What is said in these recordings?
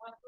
Hmm.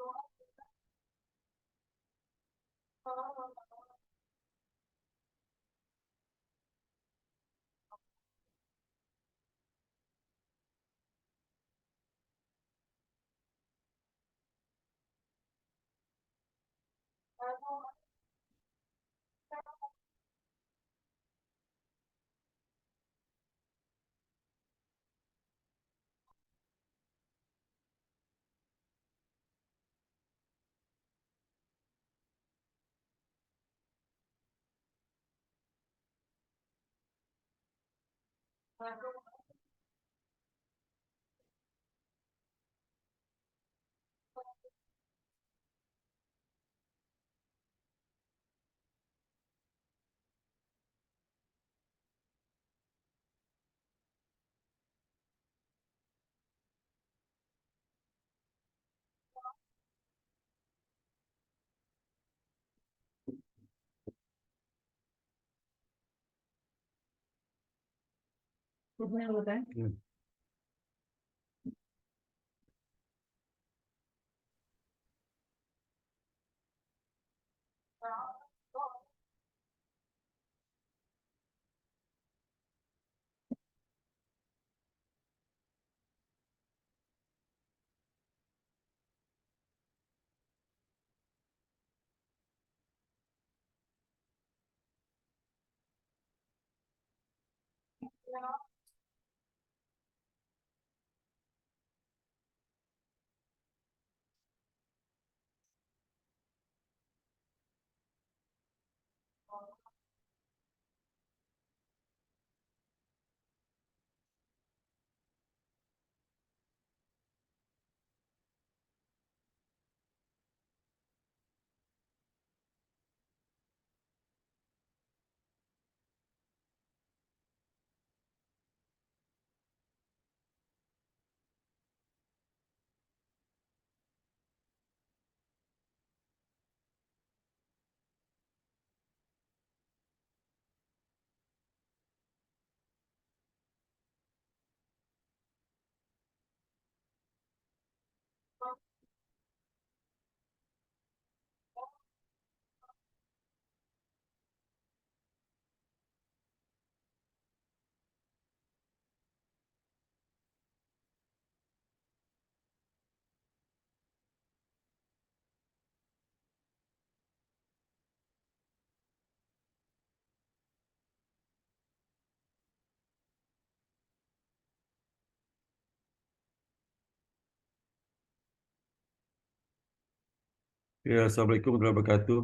Ya, Assalamualaikum warahmatullahi wabarakatuh.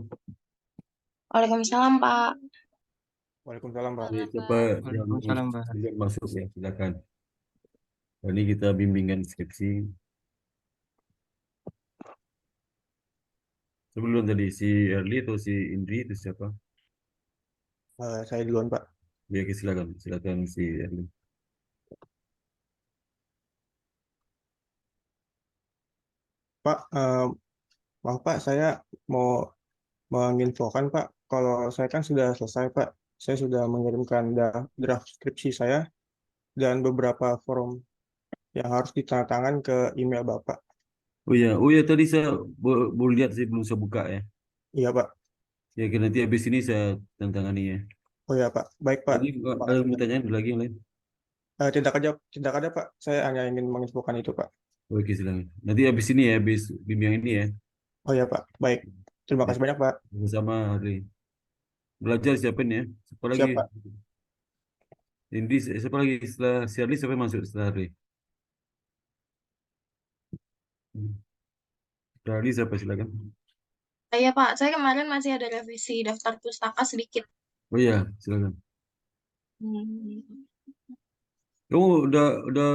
Waalaikumsalam, Pak. Waalaikumsalam, Pak. Jadi, siapa yang Waalaikumsalam, Mbak. yang masuk ya, silakan. Ini kita bimbingan skripsi. Sebelum tadi si Erli atau si Indri itu siapa? Saya duluan, Pak. Ya, oke, silakan, silakan si Erli. Pak, maaf Pak, saya mau menginfokan Pak, kalau saya kan sudah selesai Pak. Saya sudah mengirimkan draft skripsi saya dan beberapa form yang harus ditandatangan ke email Bapak. Oh ya, tadi saya boleh lihat sih belum saya buka ya. Iya Pak. Ya, oke, nanti habis ini saya tantangani ya. Oh ya Pak. Baik Pak. Lagi ada Makasih, yang mau Pak. tanya lagi yang lain? Tidak ada Pak. Saya hanya ingin menginfokan itu Pak. Oke, silakan. Nanti habis ini ya, habis bimbingan ini ya. Oh ya Pak. Baik. Terima Ya, kasih banyak Pak. sama Erli. Belajar siapin ya. Siapa lagi? Siap Pak. Indri, siapa lagi setelah si Erli, siapa yang masuk setelah Erli? Setelah Erli siapa silakan. Iya, Pak. Saya kemarin masih ada revisi daftar pustaka sedikit. Oh iya, silakan. Hmm. Kamu udah udah,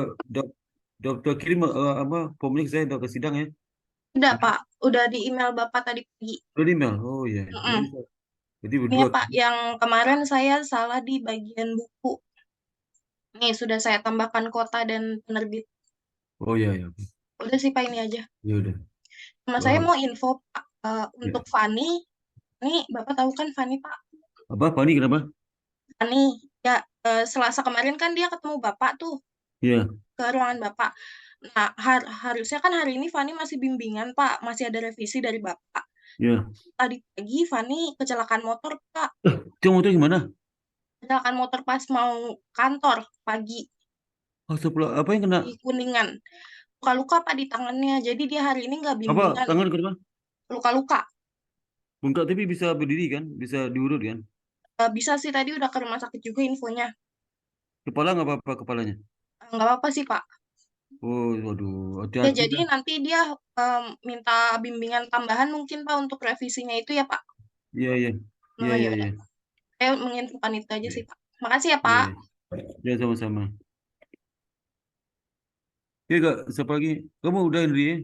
udah kirim apa formnya ke saya udah ke sidang ya? Udah, Pak. Udah di email Bapak tadi pagi. Udah di email. Oh iya. Ya, Mm-mm. bisa. Jadi Ini berdua. ya, Pak, yang kemarin saya salah di bagian buku. Nih, sudah saya tambahkan kota dan penerbit. Oh iya ya. Udah sih, Pak, ini aja. Ya udah. Sama saya Wah, mau info, Pak, ya. untuk Fani. Nih, Bapak tahu kan Fani, Pak? Apa Fani kenapa? Fani, ya, Selasa kemarin kan dia ketemu Bapak tuh Iya. ke ruangan Bapak. Nah, harusnya kan hari ini Fani masih bimbingan, Pak. Masih ada revisi dari Bapak. Ya. Tadi pagi Fani kecelakaan motor, Pak. Itu motor gimana? Kecelakaan motor pas mau kantor pagi Oh, apa yang kena? di Kuningan. Luka-luka, Pak, di tangannya. Jadi dia hari ini nggak Apa bimbingan. tangan ke depan? Luka-luka. Bengkak tapi bisa berdiri kan? Bisa diurut kan? Bisa sih, tadi udah ke rumah sakit juga infonya. Kepala nggak apa-apa kepalanya? Nggak apa-apa sih, Pak. Oh, waduh, Ya, hati-hati jadi dah. nanti dia minta bimbingan tambahan mungkin, Pak, untuk revisinya itu ya, Pak. Iya, iya. Iya, Nah, ya iya, udah. iya. Saya menginfokan itu aja Iya, sih, Pak. Makasih ya, iya. Pak. Ya, sama-sama. Oke, Kak, siapa lagi? Kamu udah, Henry, ya?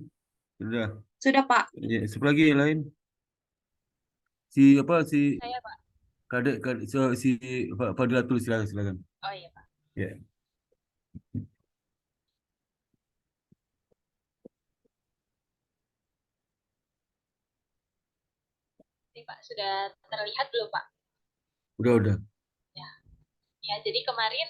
Udah. Sudah, Pak. Ya, siapa lagi yang lain? Si apa si Saya, Pak. kadek si Fadilatul, silakan silakan. Oh iya, Pak. Ya. Ini Pak, sudah terlihat belum, Pak? Udah. Ya, ya jadi kemarin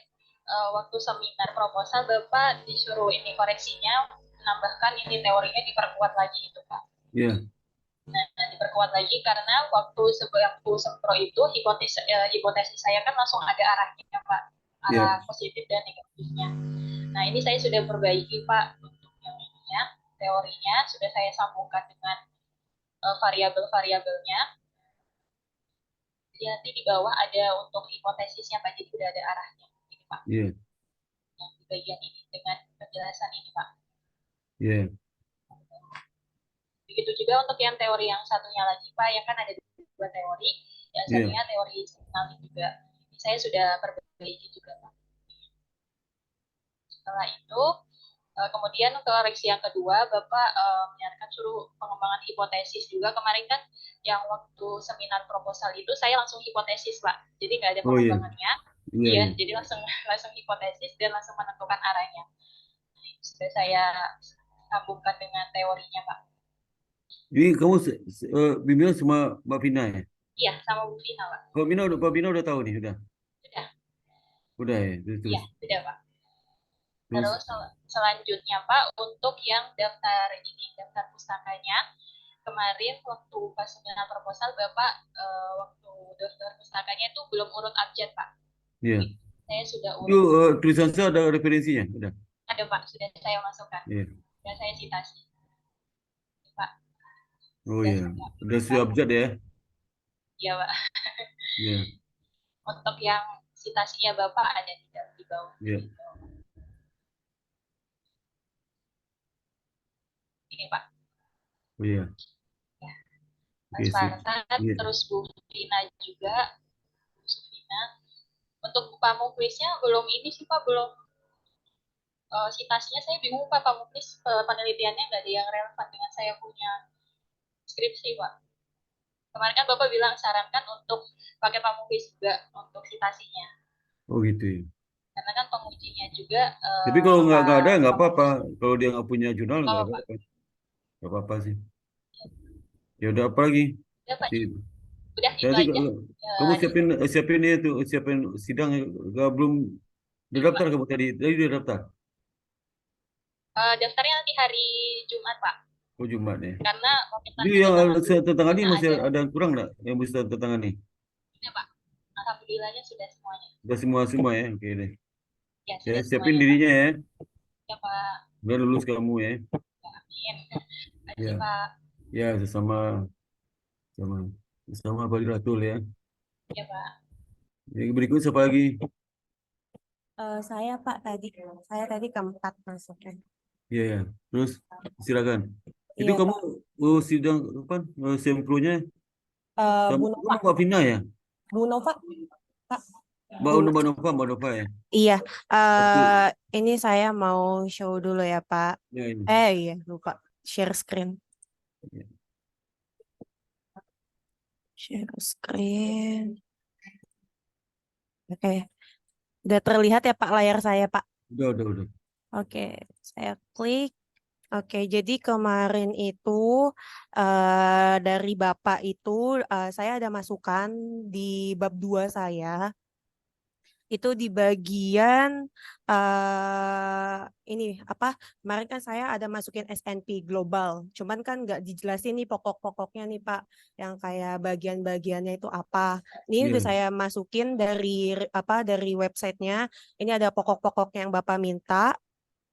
waktu seminar proposal Bapak disuruh ini koreksinya, menambahkan ini teorinya diperkuat lagi itu, Pak. Ya. Nah, diperkuat lagi karena waktu sempro itu hipotesis saya kan langsung ada arahnya, Pak. Arah Ya. positif dan negatifnya. Nah, ini saya sudah perbaiki, Pak, untuk yang ininya, teorinya sudah saya sambungkan dengan variabel-variabelnya. Jadi nanti di bawah ada untuk hipotesisnya, Pak. Jadi sudah ada arahnya. Ini, Pak. Ya. Yang di bagian ini dengan penjelasan ini, Pak. Ya. Begitu juga untuk yang teori yang satunya lagi, Pak, yang kan ada dua teori. Yang Ya. satunya teori signaling juga. Ini saya sudah perbaiki juga, Pak. Setelah itu, kemudian koreksi yang kedua, Bapak menyarankan suruh pengembangan hipotesis juga. Kemarin kan yang waktu seminar proposal itu saya langsung hipotesis, Pak. Jadi nggak ada Oh iya. pengembangannya. Iya, Iya, iya. jadi langsung hipotesis dan langsung menentukan arahnya. Sudah saya sambungkan dengan teorinya, Pak. Ini kamu bimbingan sama Mbak Vina ya? Iya, sama Bu Vina, Pak. Mbak Vina udah tahu nih, udah. Sudah. Udah ya, terus. Iya, sudah, Pak. Terus. Terus selanjutnya, Pak, untuk yang daftar pustakanya, kemarin waktu pas seminar proposal, Bapak waktu daftar pustakanya itu belum urut abjad, Pak. Iya. Saya sudah Itu urut. tulisan saya ada referensinya, udah. Ada, Pak, sudah saya masukkan. Iya. Sudah saya citasi. Pak. Oh Sudah iya. saya Udah siap abjad ya? Iya, Pak. Iya. Untuk yang citasinya Bapak ada di bawah. Iya. Ini, Pak. Oh iya. Ya. Oke, Mas Farhan, iya. terus Bu Vina juga. Bu Sufina. Untuk pamuklisnya belum ini sih, Pak, belum citasinya saya bingung, Pak, pamuklis penelitiannya nggak ada yang relevan dengan saya punya skripsi, Pak. Kemarin kan Bapak bilang sarankan untuk pakai pamuklis juga untuk citasinya. Oh gitu ya. Karena kan pengujinya juga Tapi kalau nggak ada nggak apa-apa. pamuklis. Kalau dia nggak punya jurnal nggak Oh, Pak. apa-apa. Nggak apa-apa sih. Ya udah, apa lagi? Udah, Pak. Si- Udah, itu Nanti aja. kamu siapin itu, siapin sidang. Belum udah Itu, daftar Pak. kamu tadi udah daftar. Daftarnya nanti hari Jumat, Pak. Oh Jumat ya. Karena mau minta Jadi yang tentang ini Vina masih aja. ada yang kurang nggak yang bisa tentang ini? Udah, Pak. Alhamdulillahnya sudah semuanya. Udah semua ya, oke deh. Ya, Ya sudah siapin semuanya, Pak. dirinya ya. Ya, Pak. Udah lulus kamu ya. Amin. Terima Ya, kasih, Pak. ya sama Fadilatul ya. Ya, Pak. Yang berikut siapa lagi? Saya tadi keempat masuknya. Iya ya. Terus silakan. Itu Iya, kamu sidang apa? Semplonya Bu sama Nova, Mbak Vina ya? Bu Nova, Pak. Mbak Nova ya. Iya, Satu. ini saya mau show dulu ya, Pak. Ya ini. Iya, lupa. Share screen. Ya. Share screen. Oke. Udah terlihat ya, Pak, layar saya, Pak? Udah. Oke, saya klik. Oke, jadi kemarin itu dari Bapak itu saya ada masukan di bab 2 saya. itu di bagian ini apa? Kemarin kan saya ada masukin S&P global, cuman kan nggak dijelasin nih pokok-pokoknya nih Pak, yang kayak bagian-bagiannya itu apa. Ini Iya. udah saya masukin dari websitenya. Ini ada pokok-pokoknya yang Bapak minta.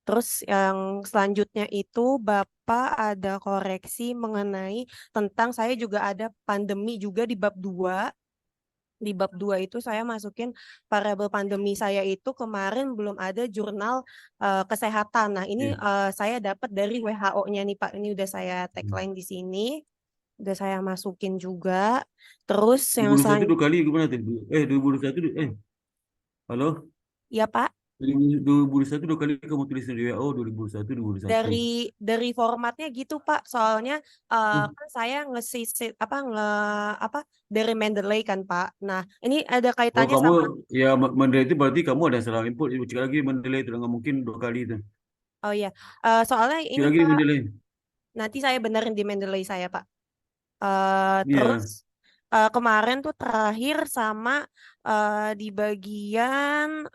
Terus yang selanjutnya itu Bapak ada koreksi mengenai tentang saya juga ada pandemi juga di bab 2. Di bab 2 itu saya masukin variabel pandemi saya itu kemarin belum ada jurnal kesehatan. Nah, ini Iya. saya dapat dari WHO-nya nih Pak. Ini udah saya Hmm. tagline di sini. Udah saya masukin juga. Terus yang 2021 selanjutnya 2 kali gimana tadi? 2021 halo? ya Pak. 2021 2 kali kamu tulis di WHO 2021 2021. Dari formatnya gitu Pak, soalnya Hmm. kan saya dari Mendeley kan Pak. Nah, ini ada Oh, kaitannya kamu sama. ya Mendeley itu berarti kamu ada salah input. Cek lagi Mendeley itu nggak mungkin 2 kali itu. Oh iya, soalnya Cek ini lagi Pak, Mendeley. nanti saya benerin di Mendeley saya Pak. Terus Iya. kemarin tuh terakhir sama di bagian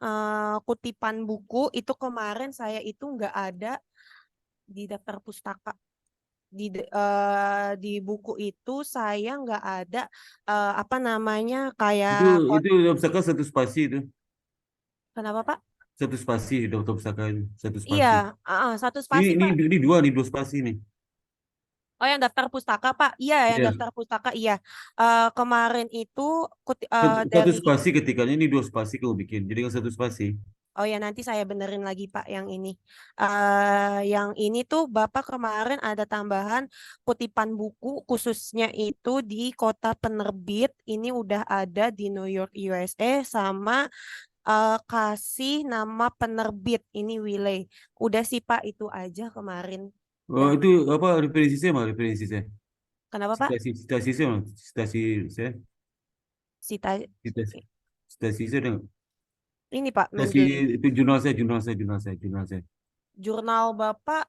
kutipan buku itu kemarin saya itu nggak ada di daftar pustaka. Di buku itu saya nggak ada apa namanya kayak Itu dalam pustaka satu spasi itu. kenapa Pak? Satu spasi dalam pustaka itu. Satu Iya, spasi. satu Ini spasi ini Pak. ini dua spasi nih. Oh yang daftar pustaka Pak? Iya, yang Iya. daftar pustaka iya. Kemarin itu Satu dari spasi ketikanya ini 2 spasi kamu bikin. Jadi kan satu spasi. Oh ya nanti saya benerin lagi Pak yang ini. Yang ini tuh Bapak kemarin ada tambahan kutipan buku khususnya itu di kota penerbit. Ini udah ada di New York USA sama kasih nama penerbit ini Wiley. Udah sih Pak itu aja kemarin. Oh, Yang itu apa referensi saya mah referensi saya. kenapa Pak? Citasi saya mah. Citasi saya. Sita, Citasi, citasi saya ada nggak? ini Pak Citasi Mendeley. itu jurnal saya. Jurnal Bapak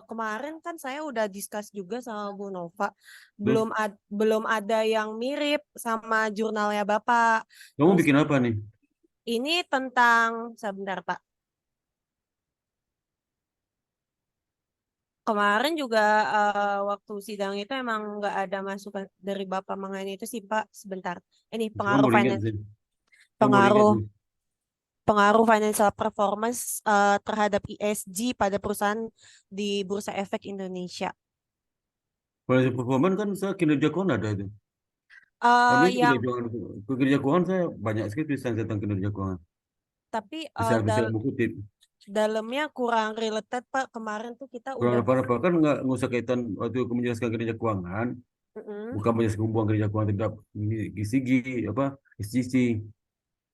kemarin kan saya udah discuss juga sama Bu Nova. Terus Belum ada yang mirip sama jurnalnya Bapak. kamu Terus bikin apa nih? ini tentang sebentar Pak. Kemarin juga waktu sidang itu emang nggak ada masukan dari Bapak mengenai itu sih Pak. Sebentar. Ini Saya mau ingat sih. Saya mau ingat pengaruh nih. pengaruh financial performance terhadap ESG pada perusahaan di Bursa Efek Indonesia. Kalau performan kan saya kinerja keuangan ada itu. Tapi Yang kinerja keuangan saya banyak sekali tulisan tentang kinerja keuangan. tapi Bisa aku kutip. dalamnya kurang related Pak. Kemarin tuh kita Kurang udah apa-apa kan nggak usah kaitan waktu aku menjelaskan kinerja keuangan. Mm-mm. Bukan menjelaskan hubungan kinerja keuangan terhadap GCG, apa, SGC.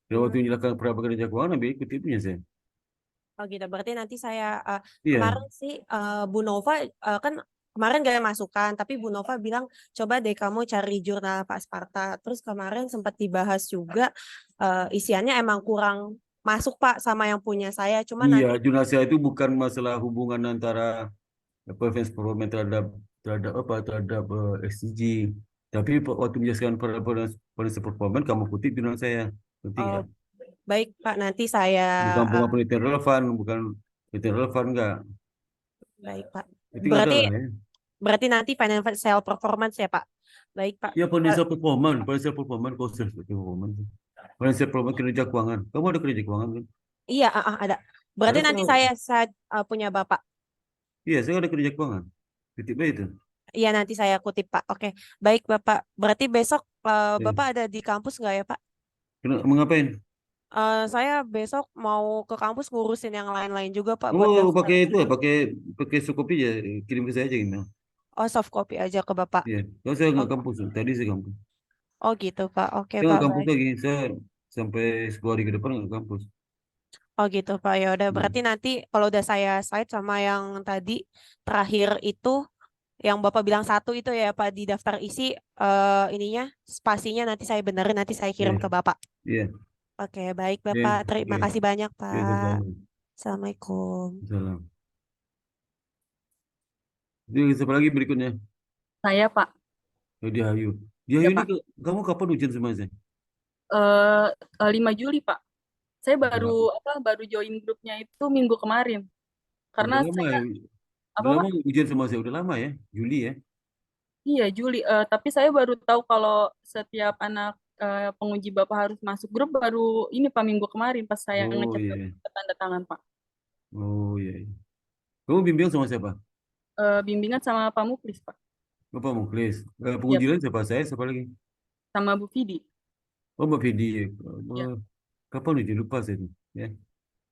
Dan waktu Mm. menjelaskan perabot kinerja keuangan, ambil kutipnya saya. Oh gitu. Berarti nanti saya Iya. kemarin sih Bu Nova kan kemarin gak ada masukan, tapi Bu Nova bilang coba deh kamu cari jurnal Pak Sparta. Terus kemarin sempat dibahas juga isiannya emang kurang masuk Pak sama yang punya saya. Cuma Iya, nanti jurnal saya itu bukan masalah hubungan antara performance performance terhadap SDG. Tapi waktu menjelaskan performance performance kamu kutip jurnal saya. Penting oh, ya. baik Pak nanti saya Bukan eh, penelitian relevan, bukan penelitian relevan enggak. baik Pak. Itu nggak Berarti salah ya. berarti nanti financial performance ya Pak. Baik Pak. Ya financial performance, konsep performance. Financial performance kinerja keuangan. Kamu ada kinerja keuangan kan? Iya, ada. Berarti Ada nanti tuh. saya punya Bapak. Iya, saya ada kinerja keuangan. Titip aja itu. Iya, nanti saya kutip, Pak. Oke, baik, Bapak. Berarti besok Ya. Bapak ada di kampus nggak ya, Pak? Mau ngapain? Saya besok mau ke kampus ngurusin yang lain-lain juga, Pak, buat Oh, daftar. pakai itu ya, pakai Sokopi ya, kirim ke saya aja email. Oh, soft copy aja ke Bapak. Iya, kalau saya Oh, nggak kampus, tadi saya kampus. oh gitu, Pak. Oke, Saya Pak. nggak kampus Baik. lagi, saya sampai 10 hari ke depan nggak kampus. Oh gitu, Pak. Ya udah, Hmm. berarti nanti kalau udah saya slide sama yang tadi terakhir itu, yang Bapak bilang satu itu ya, Pak, di daftar isi ininya, spasinya nanti saya benerin, nanti saya kirim Iya, ke Bapak. iya, Oke, baik, iya, Bapak. oke, Terima kasih banyak, iya, Pak. sama-sama. Assalamualaikum. Salam. Jadi siapa lagi berikutnya? Saya Pak, Oh, Diayu ya ini Pak, kamu kapan ujian sama saya? 5 Juli Pak. Saya Udah, baru join grupnya itu minggu kemarin. Karena udah lama saya ya. apa Udah Pak? lama ujian sama saya. Udah lama ya. Juli ya. Iya Juli. Tapi saya baru tahu kalau setiap anak penguji Bapak harus masuk grup baru ini Pak minggu kemarin pas saya Oh ngecek iya. tanda tangan Pak. Oh iya. Kamu bimbing sama siapa? Bimbingan sama Pak Muklis Pak. Bapak Muklis. Iya Penguji lain siapa? Saya siapa lagi? sama Bu Vidi. Oh, Mbak Vidi. Iya Oh, kapan uji lupa saya tuh? Ya.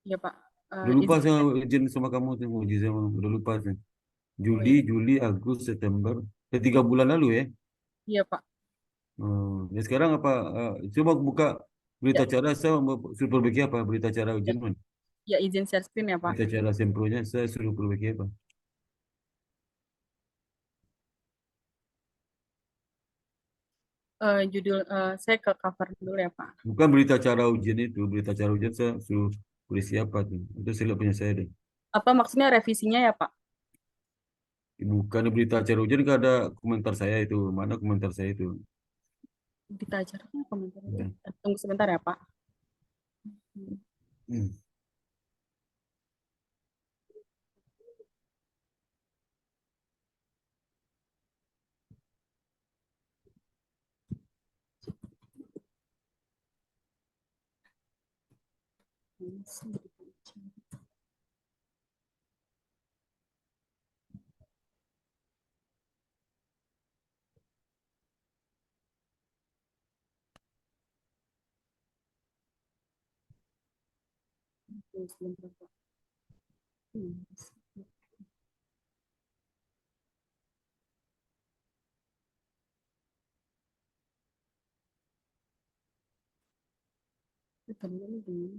iya Pak. Udah lupa Izin. saya ujian sama kamu tuh. Uji sama. Udah lupa saya. Oh, iya. Juli, Agustus, September. 3 bulan lalu ya. Iya Pak. Ya sekarang apa? Coba buka berita Ya, acara saya mau suruh perbaiki apa? Berita acara ya, ujian mana? ya izin share screen ya Pak. Berita acara sempronya saya suruh perbaiki apa? Saya ke cover dulu ya Pak. Bukan berita acara ujian itu, berita acara ujian saya suruh berisi apa tuh? Itu saya lihat punya saya deh. Apa maksudnya revisinya ya Pak? Bukan berita acara ujian kan ada komentar saya itu. Mana komentar saya itu? Kita acara komentar aja. Ya. Tunggu sebentar ya Pak. Hmm. Sebentar, Pak. Tadinya gimana?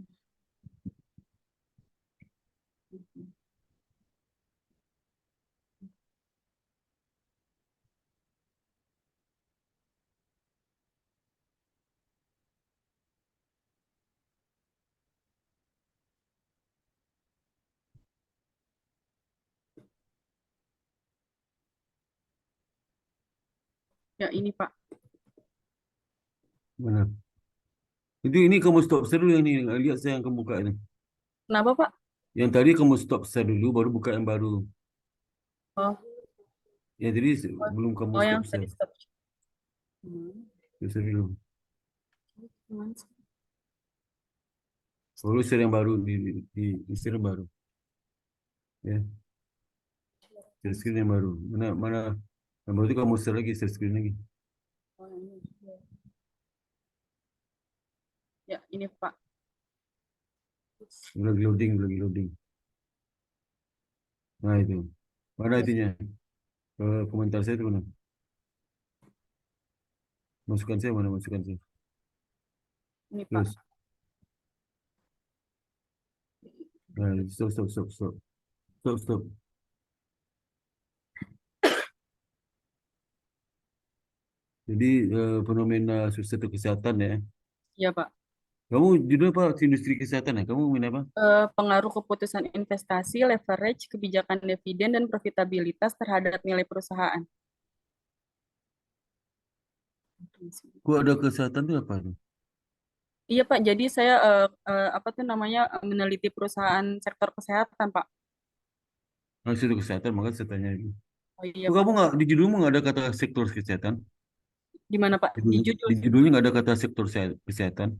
Ya ini Pak. Mana? Ini kamu stop share dulu yang ini. Lihat saya yang kamu buka ini. Kenapa Pak? Yang tadi kamu stop share dulu, baru buka yang baru. Oh, Ya jadi belum kamu oh stop yang tadi share. stop. Stop share dulu. Cuman Baru share yang baru di share yang baru. Ya, share screen yang baru. Mana yang baru itu kamu share lagi, share screen lagi. oh, ini. Ya ini Pak. Lagi loading, lagi loading. Nah itu. Mana itunya? Komentar saya itu mana? Masukan saya mana masukan saya? Ini Pak. Terus. Nah, stop, stop, stop, stop. Stop, stop. Jadi fenomena sektor kesehatan ya. Iya Pak. Kamu judul apa? Industri kesehatan ya? Kamu minat apa? Pengaruh keputusan investasi, leverage, kebijakan dividen, dan profitabilitas terhadap nilai perusahaan. Kok ada kesehatan itu apa tuh? Iya Pak, jadi saya apa tuh namanya meneliti perusahaan sektor kesehatan Pak. Nah, sektor kesehatan, maka saya tanya itu. Oh iya Kok Pak. kamu nggak di judulmu nggak ada kata sektor kesehatan? Di mana Pak? Di Di judulnya nggak ada kata sektor kesehatan.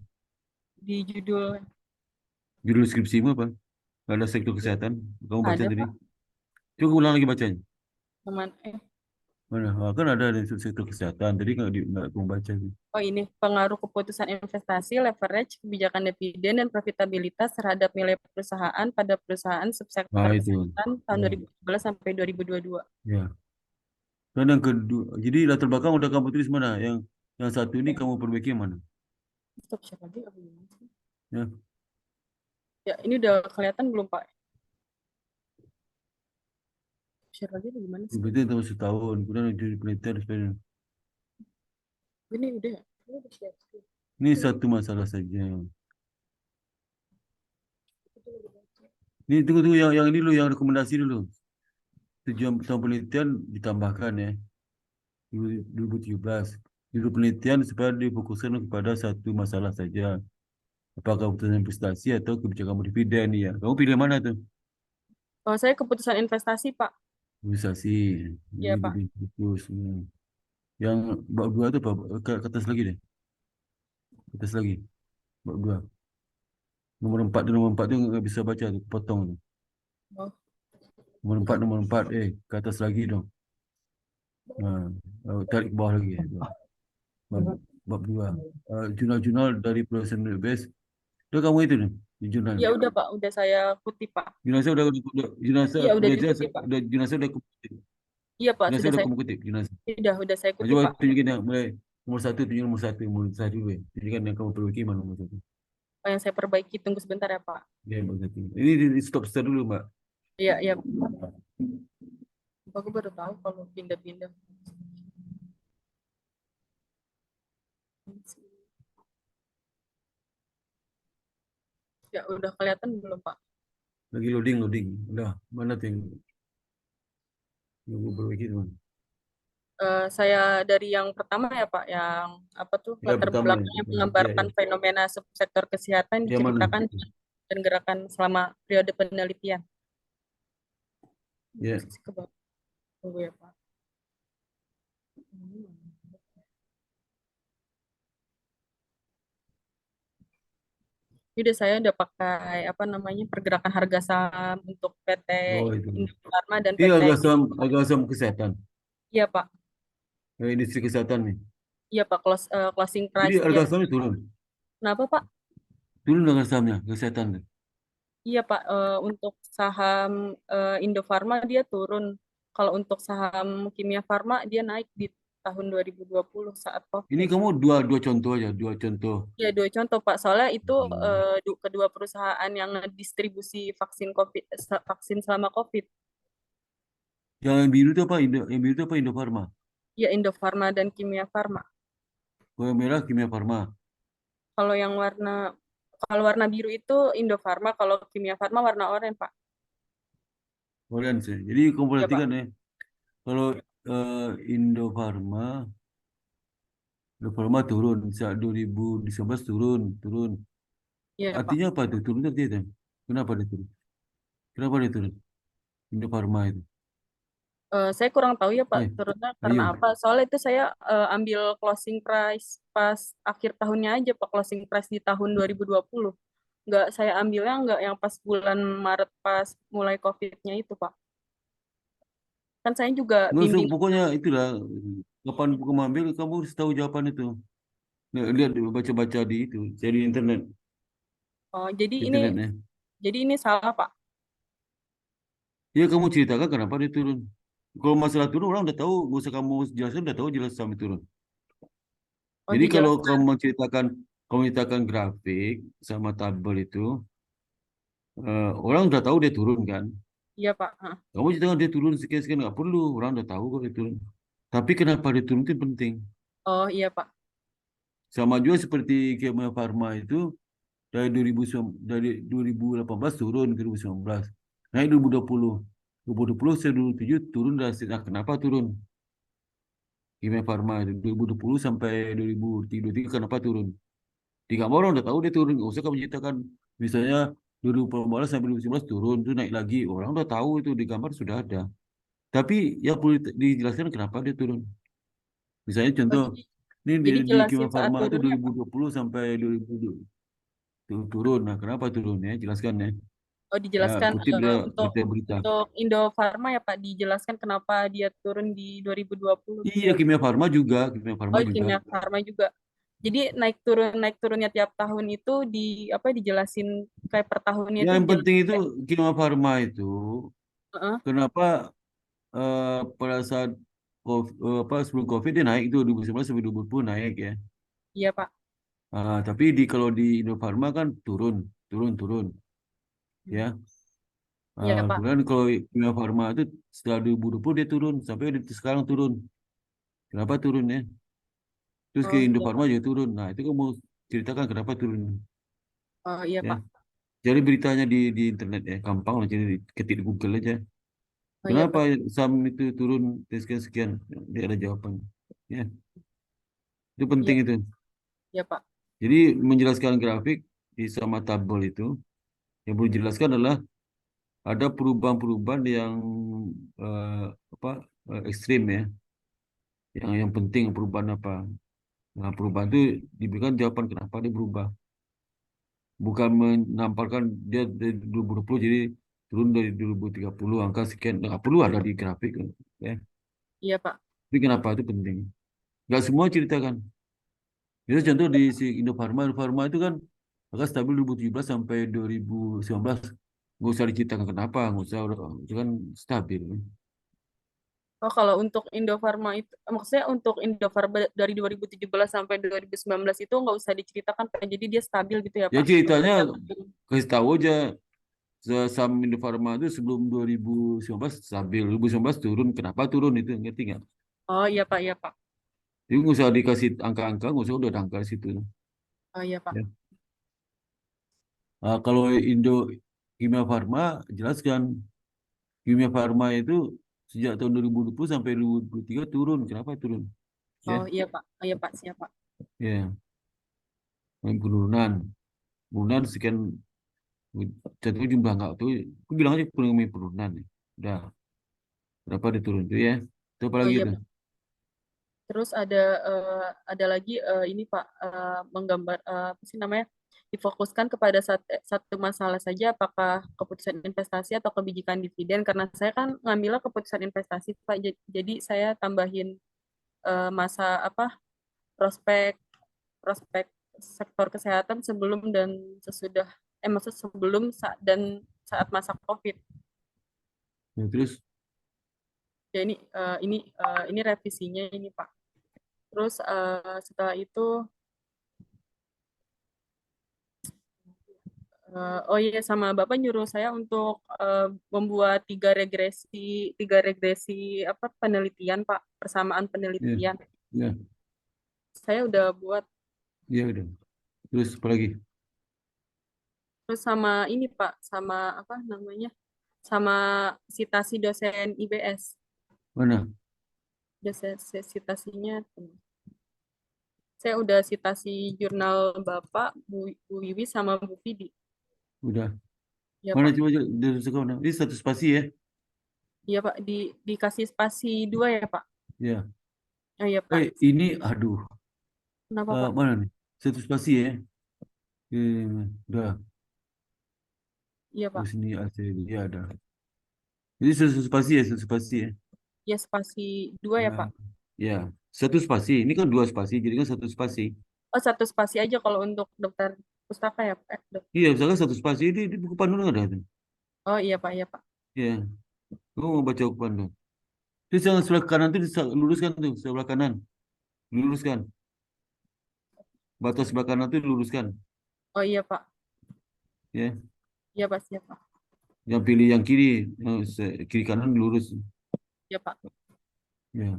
judul Judul skripsimu apa? Nggak ada sektor kesehatan. Kamu baca ada tadi. Pak. Coba ulang lagi bacanya. Teman Mana? Kan ada di sektor kesehatan. Tadi nggak kamu baca sih. oh ini pengaruh keputusan investasi, leverage, kebijakan dividen, dan profitabilitas terhadap nilai perusahaan pada perusahaan subsektor Nah itu. kesehatan tahun Ya. 2017 sampai 2022. Ya. Dan yang kedua, jadi latar belakang udah kamu tulis mana? Yang satu ini kamu perbaiki yang mana? Stop share lagi apa gimana sih? Ya. Ya, ini udah kelihatan belum Pak? Share lagi apa gimana sih? Berarti tahun setahun. Kemudian jadi penelitian. Ini udah ya? Ini udah share. Ini satu masalah saja. Ini tunggu yang ini dulu, yang rekomendasi dulu. Tujuan tahun penelitian ditambahkan ya. 2017. Judul penelitian supaya difokuskan kepada satu masalah saja. Apakah keputusan investasi atau kebijakan dividen ya? Kamu pilih mana tuh? Oh, saya keputusan investasi, Pak. Investasi. Ini Iya, Pak. lebih fokus. Yang bab dua itu apa? Ke atas lagi deh. Ke atas lagi. Bab dua. Nomor empat tu nggak bisa baca tu, potong tu. Oh, Nomor empat, ke atas lagi dong. Nah, tarik ke bawah lagi. Bab, bab dua. Jurnal-jurnal dari produsen base. Udah kamu itu nih, di jurnal. ya udah, Pak. Udah saya kutip, Pak. Jurnal saya jurnal saya Iya, udah udah jelas, dikutip, Pak. jurnal saya udah kutip. Iya, Pak. Jurnal saya Sudah udah saya kamu kutip, jurnal saya. udah saya Nah, kutip, coba Pak. tunjukin yang mulai nomor satu, tunjuk nomor satu dulu. Tunjukkan yang kamu perbaiki mana nomor satu. Oh, yang saya perbaiki. Tunggu sebentar ya, Pak. Ya, nomor satu. Ini di stop dulu, Mbak. Iya, iya. Aku baru tahu kalau pindah-pindah. Ya, udah kelihatan belum, Pak? Lagi loading. Udah, mana tuh yang gue perbaiki tuh? Saya dari yang pertama ya, Pak, yang apa tuh Ya, latar pertama. belakang yang menggambarkan fenomena sektor kesehatan Yang mana? diceritakan dan gerakan selama periode penelitian. Ya. Posisi ke bawah. Tunggu ya, Pak. Udah saya udah pakai apa namanya pergerakan harga saham untuk PT Oh, itu. Indofarma dan Ini PT. harga saham kesehatan. Iya, Pak. Industri kesehatan nih. Iya, Pak. Closing Jadi price harga dia. sahamnya turun. Kenapa, Pak? Turun harga sahamnya kesehatan. Iya, Pak. Untuk saham Indofarma dia turun. Kalau untuk saham Kimia Farma dia naik di tahun 2020 saat Ini COVID. kamu dua contoh aja, dua contoh. Ya, dua contoh, Pak. Soalnya itu kedua perusahaan yang distribusi vaksin COVID, vaksin selama COVID. Yang biru itu apa? Yang biru itu apa? Indofarma. Ya, Indofarma dan Kimia Farma. Oh, yang merah Kimia Farma. Kalau yang warna biru itu Indofarma, kalau Kimia Farma warna oranye, Pak. Orange. Jadi kamu Iya, Pak. perhatikan ya. Kalau Indofarma turun saat 2019 turun. Iya, Pak. Artinya apa tuh? Turun artinya itu. Kenapa dia turun? Kenapa dia turun? Indofarma itu. Saya kurang tahu ya, Pak, Eh, turunnya ayo. karena apa. Soalnya itu saya ambil closing price pas akhir tahunnya aja, Pak, closing price di tahun 2020. Nggak, saya ambilnya nggak yang pas bulan Maret pas mulai COVID-nya itu, Pak. Kan saya juga Nggak usah, bimbing. pokoknya itulah. Kapan kamu ambil, kamu harus tahu jawaban itu. Lihat, baca-baca di itu, cari internet. Oh, jadi Internetnya. ini salah, Pak. Ya kamu ceritakan kenapa dia turun. Kalau masalah turun orang udah tahu, nggak usah kamu jelaskan, udah tahu jelas sampai turun. Oh, Jadi kalau dijelaskan. kamu menceritakan grafik sama tabel itu, orang udah tahu dia turun kan. Iya, Pak. Hah. Kamu ceritakan dia turun sekian-sekian, nggak perlu, orang udah tahu kok dia turun. Tapi kenapa dia turun itu penting. Oh, iya, Pak. Sama juga seperti Kimia Farma itu dari 2018 turun ke 2019. Naik 2020. 2020 sampai 2007 turun drastis. Nah, kenapa turun? Kimia Farma itu 2020 sampai 2023 kenapa turun? Di gambar orang udah tahu dia turun. Nggak usah kamu ceritakan. Misalnya 2018 sampai 2019 turun, itu naik lagi. Orang udah tahu itu di gambar sudah ada. Tapi yang perlu dijelaskan kenapa dia turun. Misalnya Oh, contoh, ini jadi di Kimia jelasin saat Farma itu turunnya, Pak. 2020 sampai 2020 turun. Nah, kenapa turun ya? Jelaskan ya. Oh, dijelaskan Kutip dia untuk berita. Indofarma ya, Pak, dijelaskan kenapa dia turun di 2020 gitu Iya, ya. Kimia Farma juga. Oh, Kimia Farma juga. Jadi naik turunnya tiap tahun itu dijelasin kayak per tahunnya itu Yang dijelasin. penting itu Kimia Farma itu Heeh. kenapa pada saat sebelum COVID dia naik itu 2019 sampai 2020 naik ya. Iya, Pak. Tapi kalau di Indofarma kan turun ya. Iya, Pak. Kemudian kalau Kimia Farma itu setelah 2020 dia turun sampai sekarang turun. Kenapa turun ya? Terus ke Oh, iya, Indofarma Pak. juga turun. Nah, itu kamu ceritakan kenapa turun Oh, iya, ya. Pak. Cari beritanya di internet ya, gampang lah, jadi ketik di Google aja. Oh, iya, Kenapa Pak. saham itu turun sekian-sekian? Dia ada jawaban. Ya, itu Iya, penting itu. iya, Pak. Jadi menjelaskan grafik sama tabel itu yang perlu dijelaskan adalah ada perubahan-perubahan yang eh, apa ekstrim ya. Yang penting perubahan apa? Nah, perubahan itu diberikan jawaban kenapa dia berubah. Bukan menampilkan dia dari 2020 jadi turun dari 2030 angka sekian. Nggak perlu ada di grafik ya. Iya, Pak. Tapi kenapa itu penting? Nggak semua ceritakan. Itu contoh di si Indofarma. Indofarma itu kan maka stabil 2017 sampai 2019. Nggak usah diceritakan kenapa, nggak usah, itu kan stabil. Oh, kalau untuk Indofarma itu, maksudnya untuk Indofarma dari 2017 sampai 2019 itu nggak usah diceritakan, Pak. Jadi dia stabil gitu ya, Ya Pak? ceritanya Ya. kasih tahu aja saham Indofarma itu sebelum 2019 stabil, 2019 turun, kenapa turun itu ngerti nggak? Oh, iya, Pak. Iya, Pak. Jadi nggak usah dikasih angka-angka, nggak usah udah ada angka di situ. Oh, iya, Pak. Ya. Nah, kalau Indo Kimia Farma jelaskan Kimia Farma itu sejak tahun 2020 sampai 2023 turun. Kenapa turun? Ya, Oh, iya, Pak. Oh, iya, Pak. Siap, Pak. ya, penurunan, penurunan sekian, contohnya jumlah nggak tuh, aku bilang aja penurunan. Ya. Udah, berapa dia turun tuh ya? Itu apa Oh, lagi iya, itu? Pak. Terus ada lagi ini Pak, menggambar apa sih namanya, difokuskan kepada satu masalah saja, apakah keputusan investasi atau kebijakan dividen, karena saya kan ngambilnya keputusan investasi Pak. Jadi saya tambahin masa apa, prospek prospek sektor kesehatan sebelum dan sesudah, maksud sebelum dan saat masa COVID. Ya, terus Ya ini revisinya ini Pak. Terus setelah itu oh iya, sama Bapak nyuruh saya untuk membuat tiga regresi apa penelitian Pak, persamaan ya, penelitian. ya, Saya udah buat. ya udah. Terus apa lagi? Terus sama ini Pak, sama apa namanya, sama sitasi dosen IBS. Mana? Dosen sitasinya tuh. Saya udah sitasi jurnal Bapak, Bu Wiwi sama Bu Vidi. Udah. Ya Mana Pak. coba dari mana? Ini satu spasi ya? Iya Pak, dikasih spasi 2 ya Pak. Ya. Oh iya Pak. Ini aduh. Kenapa Pak? Mana nih? Satu spasi ya? Udah. Iya Pak. Terus ini AC dia ada. Ini satu spasi ya, satu spasi ya. Ya spasi 2 ya Nah, Pak. ya, satu spasi. Ini kan dua spasi, jadi kan satu spasi. Oh, satu spasi aja kalau untuk daftar pustaka ya, Pak? Iya, misalkan satu spasi di buku panduan ada tuh. Oh, iya, Pak. Iya, Pak. Iya, kamu mau baca buku panduan. Terus yang sebelah kanan tuh luruskan tuh, sebelah kanan, luruskan. Batas sebelah kanan tuh luruskan. Oh, iya, Pak. Ya, Iya, Pak. Siap, Pak. yang pilih yang kiri, kiri kanan lurus. Iya, Pak. Ya,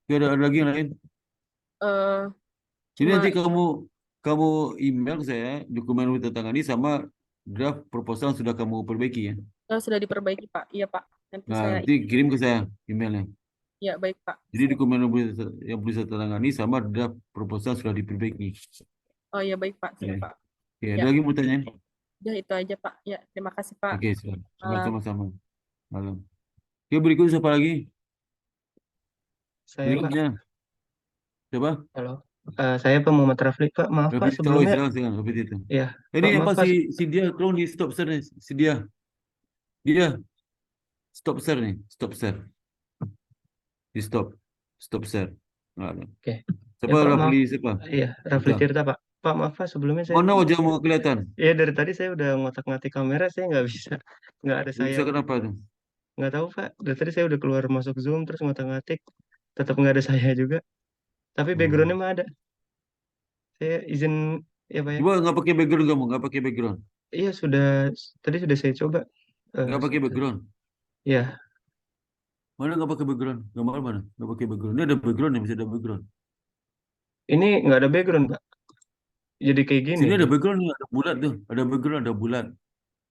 oke, ada lagi yang lain. Eh, Jadi cuma nanti kamu email ke saya dokumen yang ditandatangani sama draft proposal yang sudah kamu perbaiki ya. sudah diperbaiki, Pak. Iya, Pak. Nanti Nah, saya, nanti kirim ke saya emailnya. ya, baik, Pak. Jadi Siap. dokumen yang perlu saya tangani sama draft proposal sudah diperbaiki. Oh, iya, baik, Pak. Siap, Oke, Pak. oke, Ya, ada lagi mau tanya? ya itu aja, Pak. Ya, terima kasih, Pak. Oke, silakan. Malam. Sama-sama. Malam. Oke, berikut siapa lagi? Saya Pak, Berikutnya. Siapa? halo. Saya Pak Muhammad Rafli Pak. Maaf Pak Rapid itu, sebelumnya. silakan, Rapid itu. Ya, Ini Pak apa maaf Pak. si dia, tolong di stop share nih. Si dia. Dia. Stop share nih. Stop share. Di stop. Stop share. Nggak ada. Oke. Siapa Ya Pak maaf. Rafli siapa? Iya, Rafli Udah. Tirta Pak. Pak maaf Pak sebelumnya saya. Mana wajahmu kelihatan? Ya dari tadi saya udah ngotak-ngatik kamera, saya nggak bisa. Nggak ada Nggak saya. bisa kenapa tuh? Nggak tahu Pak. Dari tadi saya udah keluar masuk Zoom terus ngotak-ngatik. Tetap nggak ada saya juga. Tapi backgroundnya mah ada. Saya izin ya Pak ya. Coba nggak pakai background kamu, nggak pakai background. Iya sudah, tadi sudah saya coba. Nggak pakai background. Ya, Mana nggak pakai background? Gambar mana? Nggak pakai background. Ini ada background ya, bisa ada background. ini nggak ada background Pak. Jadi kayak gini. Sini ada background nih, ada bulat tuh. Ada background, ada bulat.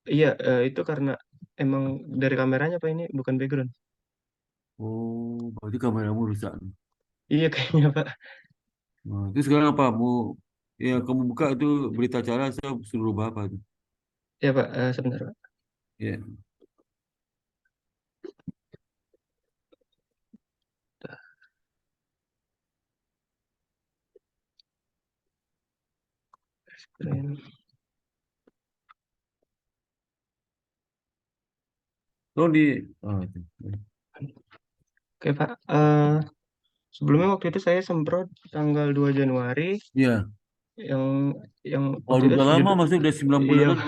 Iya, itu karena emang dari kameranya Pak ini bukan background. Oh, berarti kameramu rusak nih. Iya kayaknya Pak. Nah, itu sekarang apa? yang kamu buka itu berita acara, saya suruh rubah apa itu? Ya Pak, sebentar Pak. Ya. Screen. Tolong di, itu. Oke Pak, sebelumnya waktu itu saya semprot tanggal 2 Januari Ya. yang waktu Waduh, itu udah lama, judul, maksudnya udah 9 iya bulanan.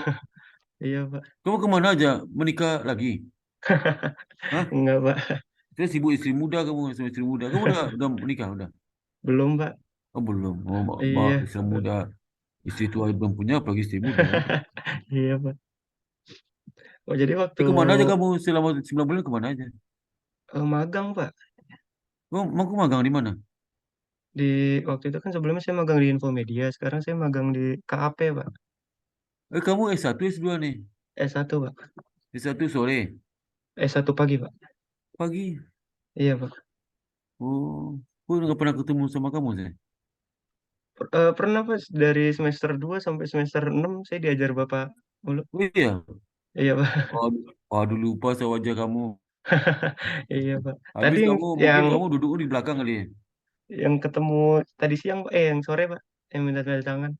iya Pak, Kamu kemana aja? Menikah lagi? Hah? enggak Pak, Saya sibuk istri muda, kamu sama istri muda. Kamu udah menikah, udah? belum Pak, Oh, belum. Oh, iya istri muda. Istri tua belum punya, apalagi istri muda. iya Pak. Oh jadi waktu Kemana aja kamu selama 9 bulan kemana aja? magang Pak, Kamu magang di mana? di waktu itu kan sebelumnya saya magang di Infomedia, sekarang saya magang di KAP Pak, Kamu S1, S2 nih? S1 Pak, S1 sore, S1 pagi Pak, pagi. iya Pak. Oh, aku nggak pernah ketemu sama kamu saya. Pernah Pak, dari semester 2 sampai semester 6 saya diajar Bapak mulu, Oh iya. iya Pak, Waduh, lupa saya wajah kamu. iya Pak. Tadi Habis kamu mungkin yang kamu duduk di belakang kali ya. yang ketemu tadi siang Pak, yang sore Pak, yang minta tanda tangan.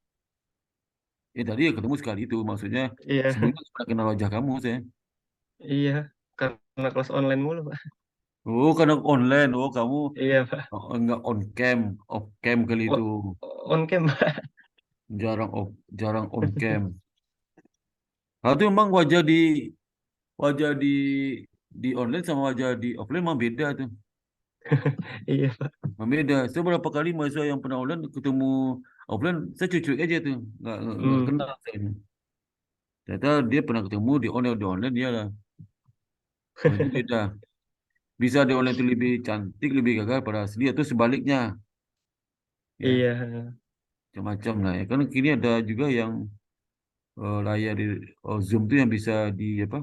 Tadi ya ketemu sekali itu, maksudnya Iya, sebelumnya nggak pernah kenal wajah kamu saya. iya, karena kelas online mulu Pak. Oh, karena online. Oh, kamu Iya Pak. nggak on cam, off cam kali itu. O- On cam Pak. Jarang on cam. Nah, itu memang wajah di online sama wajah di offline memang beda tuh. Iya Pak. Memang beda. Saya berapa kali mahasiswa yang pernah online ketemu offline, saya cucuk aja tuh, nggak Hmm, kenal saya ini. Ternyata dia pernah ketemu di online dia lah. Oh, itu beda. Bisa di online itu lebih cantik, lebih gagah pada asli atau sebaliknya, ya iya, macam-macam lah ya. Karena kini ada juga yang layar di Zoom tuh yang bisa di apa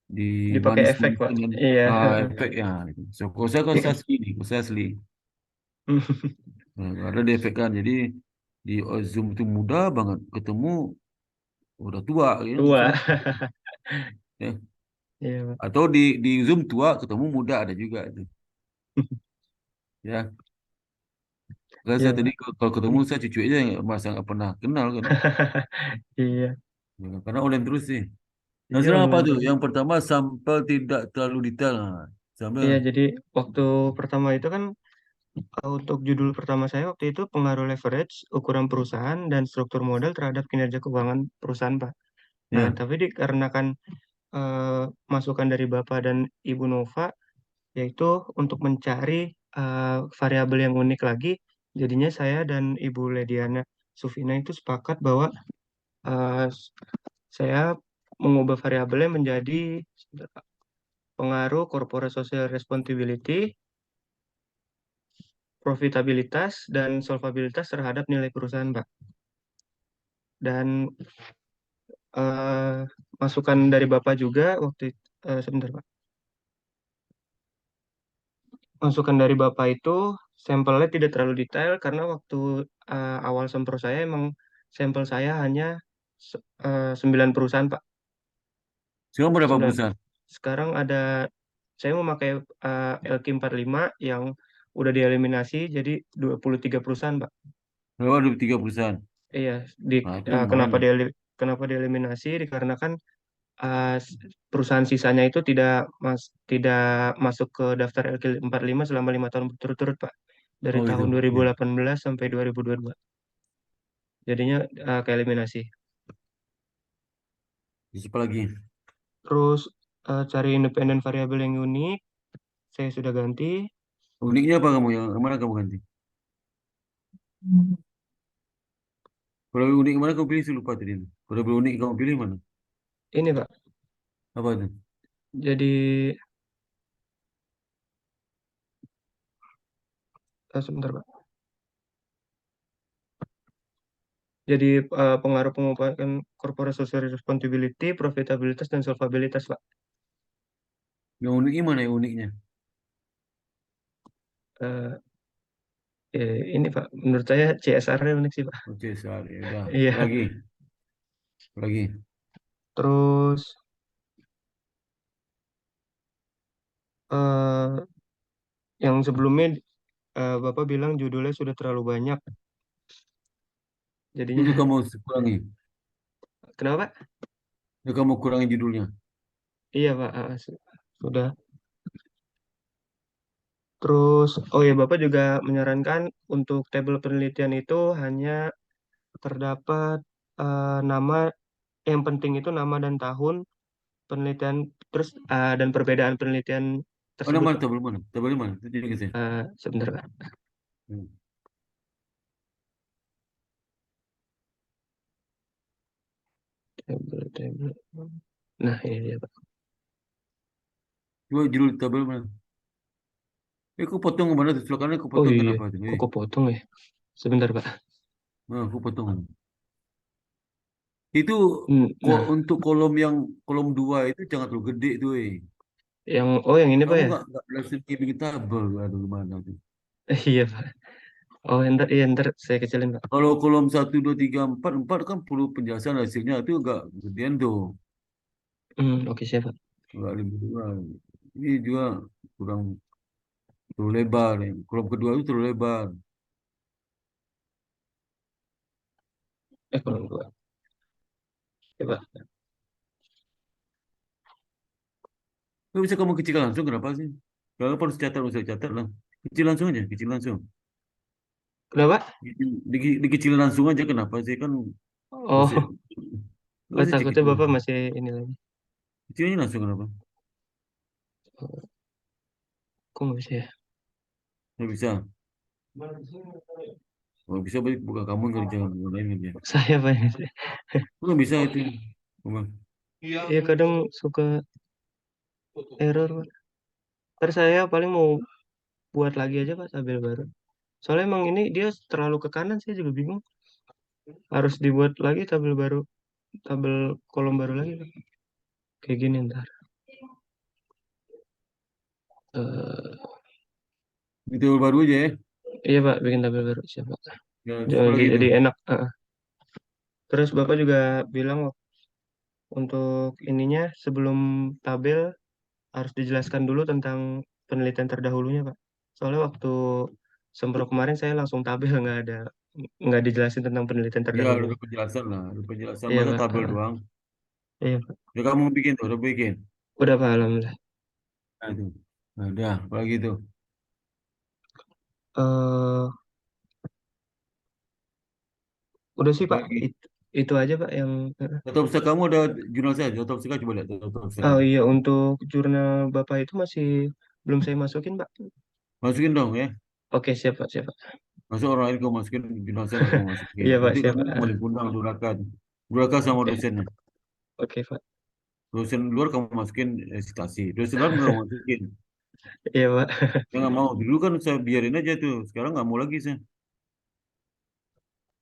dipakai efek Pak. dimanis-manisin kan. Iya. Efek ya. So, kalau saya kan saya asli nih, kalau saya asli. Ada di efek kan. Jadi di Zoom itu mudah banget ketemu udah tua ya. Tua. Ya. Iya Pak. Atau di Zoom tua ketemu muda ada juga itu. Ya. Karena Iya saya tadi Pak. kalau ketemu saya cucu aja masa nggak pernah kenal kan. Iya. Ya, karena online terus sih. Yang Iya sekarang apa online tuh? terus. Yang pertama sampel tidak terlalu detail. Nah, sampel. Iya, jadi waktu pertama itu kan untuk judul pertama saya waktu itu pengaruh leverage, ukuran perusahaan, dan struktur modal terhadap kinerja keuangan perusahaan, Pak. Nah, Ya. tapi dikarenakan masukan dari Bapak dan Ibu Nova, yaitu untuk mencari variabel yang unik lagi, jadinya saya dan Ibu Lediana Sufina itu sepakat bahwa eh, saya mengubah variabelnya menjadi pengaruh corporate social responsibility, profitabilitas, dan solvabilitas terhadap nilai perusahaan, Pak. Dan eh, masukan dari Bapak juga sebentar, Pak. Masukan dari Bapak itu sampelnya tidak terlalu detail karena waktu awal sempro saya emang sampel saya hanya 9 perusahaan, Pak. Sekarang berapa 9. perusahaan? Sekarang saya memakai LQ45 yang udah dieliminasi jadi 23 perusahaan, Pak. Berapa? Ada 3 perusahaan. Iya, Nah, itu lumayan kenapa lah. kenapa dieliminasi? Dikarenakan perusahaan sisanya itu tidak masuk ke daftar LQ45 selama 5 tahun berturut-turut, Pak. Dari Oh itu. tahun Ya. 2018 sampai 2022. Jadinya keeliminasi. Siapa lagi? Terus cari independen variabel yang unik, saya sudah ganti. Uniknya apa kamu? Yang mana kamu ganti? Kalau unik mana kamu pilih? Saya lupa tadi. Kalau unik kamu pilih mana? Ini, Pak. Apa itu? Jadi sebentar, Pak. Jadi pengaruh pengupahan corporate social responsibility, profitabilitas, dan solvabilitas, Pak. Yang uniknya mana yang uniknya? Eh, Ini Pak, menurut saya CSR-nya unik sih Pak. Oke, sehari. Udah. Iya. Lagi. Terus eh yang sebelumnya Bapak bilang judulnya sudah terlalu banyak. Jadinya Itu kamu kurangi. kenapa? Itu kamu kurangi judulnya. Iya Pak, sudah. Terus, oh ya Bapak juga menyarankan untuk tabel penelitian itu hanya terdapat nama, yang penting itu nama dan tahun penelitian, terus dan perbedaan penelitian Mana tersebut. mana tabel mana? Tabel mana? Itu jadi saya. Sebentar Pak. Hmm. Tabel. Nah ini dia Pak. Coba judul tabel mana? Aku potong mana tuh? Silakan aku Oh potong iya, kenapa tuh? kok kepotong ya? Sebentar Pak. Aku potong. Itu kok Nah, untuk kolom 2 itu jangan terlalu gede tuh. yang ini Pak Kamu ya? nggak berhasil bikin tabel, aduh gimana tuh? Iya Pak. Oh iya, ntar saya kecilin Pak. Kalau kolom 1, 2, 3, 4 kan perlu penjelasan hasilnya itu agak gedean tuh, Oke siap Pak. nggak lebih dua. Ini juga kurang terlalu lebar ya. Kolom kedua itu terlalu lebar. Kolom dua. Ya Pak. Nggak bisa kamu kecil langsung, kenapa sih? Kalau harus catat, usah catat lah. Kecil langsung aja, kecil langsung. Kenapa? Dikecilin langsung aja, kenapa sih? Kan nggak usah, Oh, nggak usah takutnya dikecil Bapak langsung. masih ini lagi. Kecilnya langsung kenapa? Kok nggak bisa ya? Nggak bisa. Kalau bisa bukan kamu yang kerjakan orang lain aja. Saya Pak ini. Nggak bisa itu. Cuma Iya kadang suka error Pak. Ntar saya paling mau buat lagi aja Pak tabel baru. Soalnya emang ini dia terlalu ke kanan, saya juga bingung. Harus dibuat lagi tabel baru, tabel kolom baru lagi Pak. Kayak gini ntar. Eh, itu baru aja ya. iya Pak, bikin tabel baru siapa? Ya, terus apa lagi Jadi tuh? enak. Terus Bapak juga bilang untuk ininya sebelum tabel harus dijelaskan dulu tentang penelitian terdahulunya Pak. Soalnya waktu sempro kemarin saya langsung tabel nggak dijelasin tentang penelitian Ya, terdahulunya. ada penjelasan lah. Ada penjelasan. Iya Masa Pak. tabel doang. Iya Pak. Ya, kamu bikin tuh, udah bikin. Udah Pak, alhamdulillah. Nah, itu. Nah, udah, apa lagi tuh? eh Udah sih Pak, Lagi. itu aja Pak yang. Atau bisa kamu ada jurnal saya. Atau bisa coba lihat. Atau bisa. Oh iya, untuk jurnal Bapak itu masih belum saya masukin Pak. Masukin dong ya. Oke siap Pak, siap Pak. Masa orang lain kamu masukin, jurnal saya nggak kamu masukin. Iya Pak, Nanti siap kamu Pak. mau diundang Durakan. Durakan sama Oke, dosennya. oke Pak. Dosen luar kamu masukin citasi. Dosen luar nggak kamu masukin. Iya Pak. Saya nggak mau. Dulu kan saya biarin aja tuh. Sekarang nggak mau lagi saya.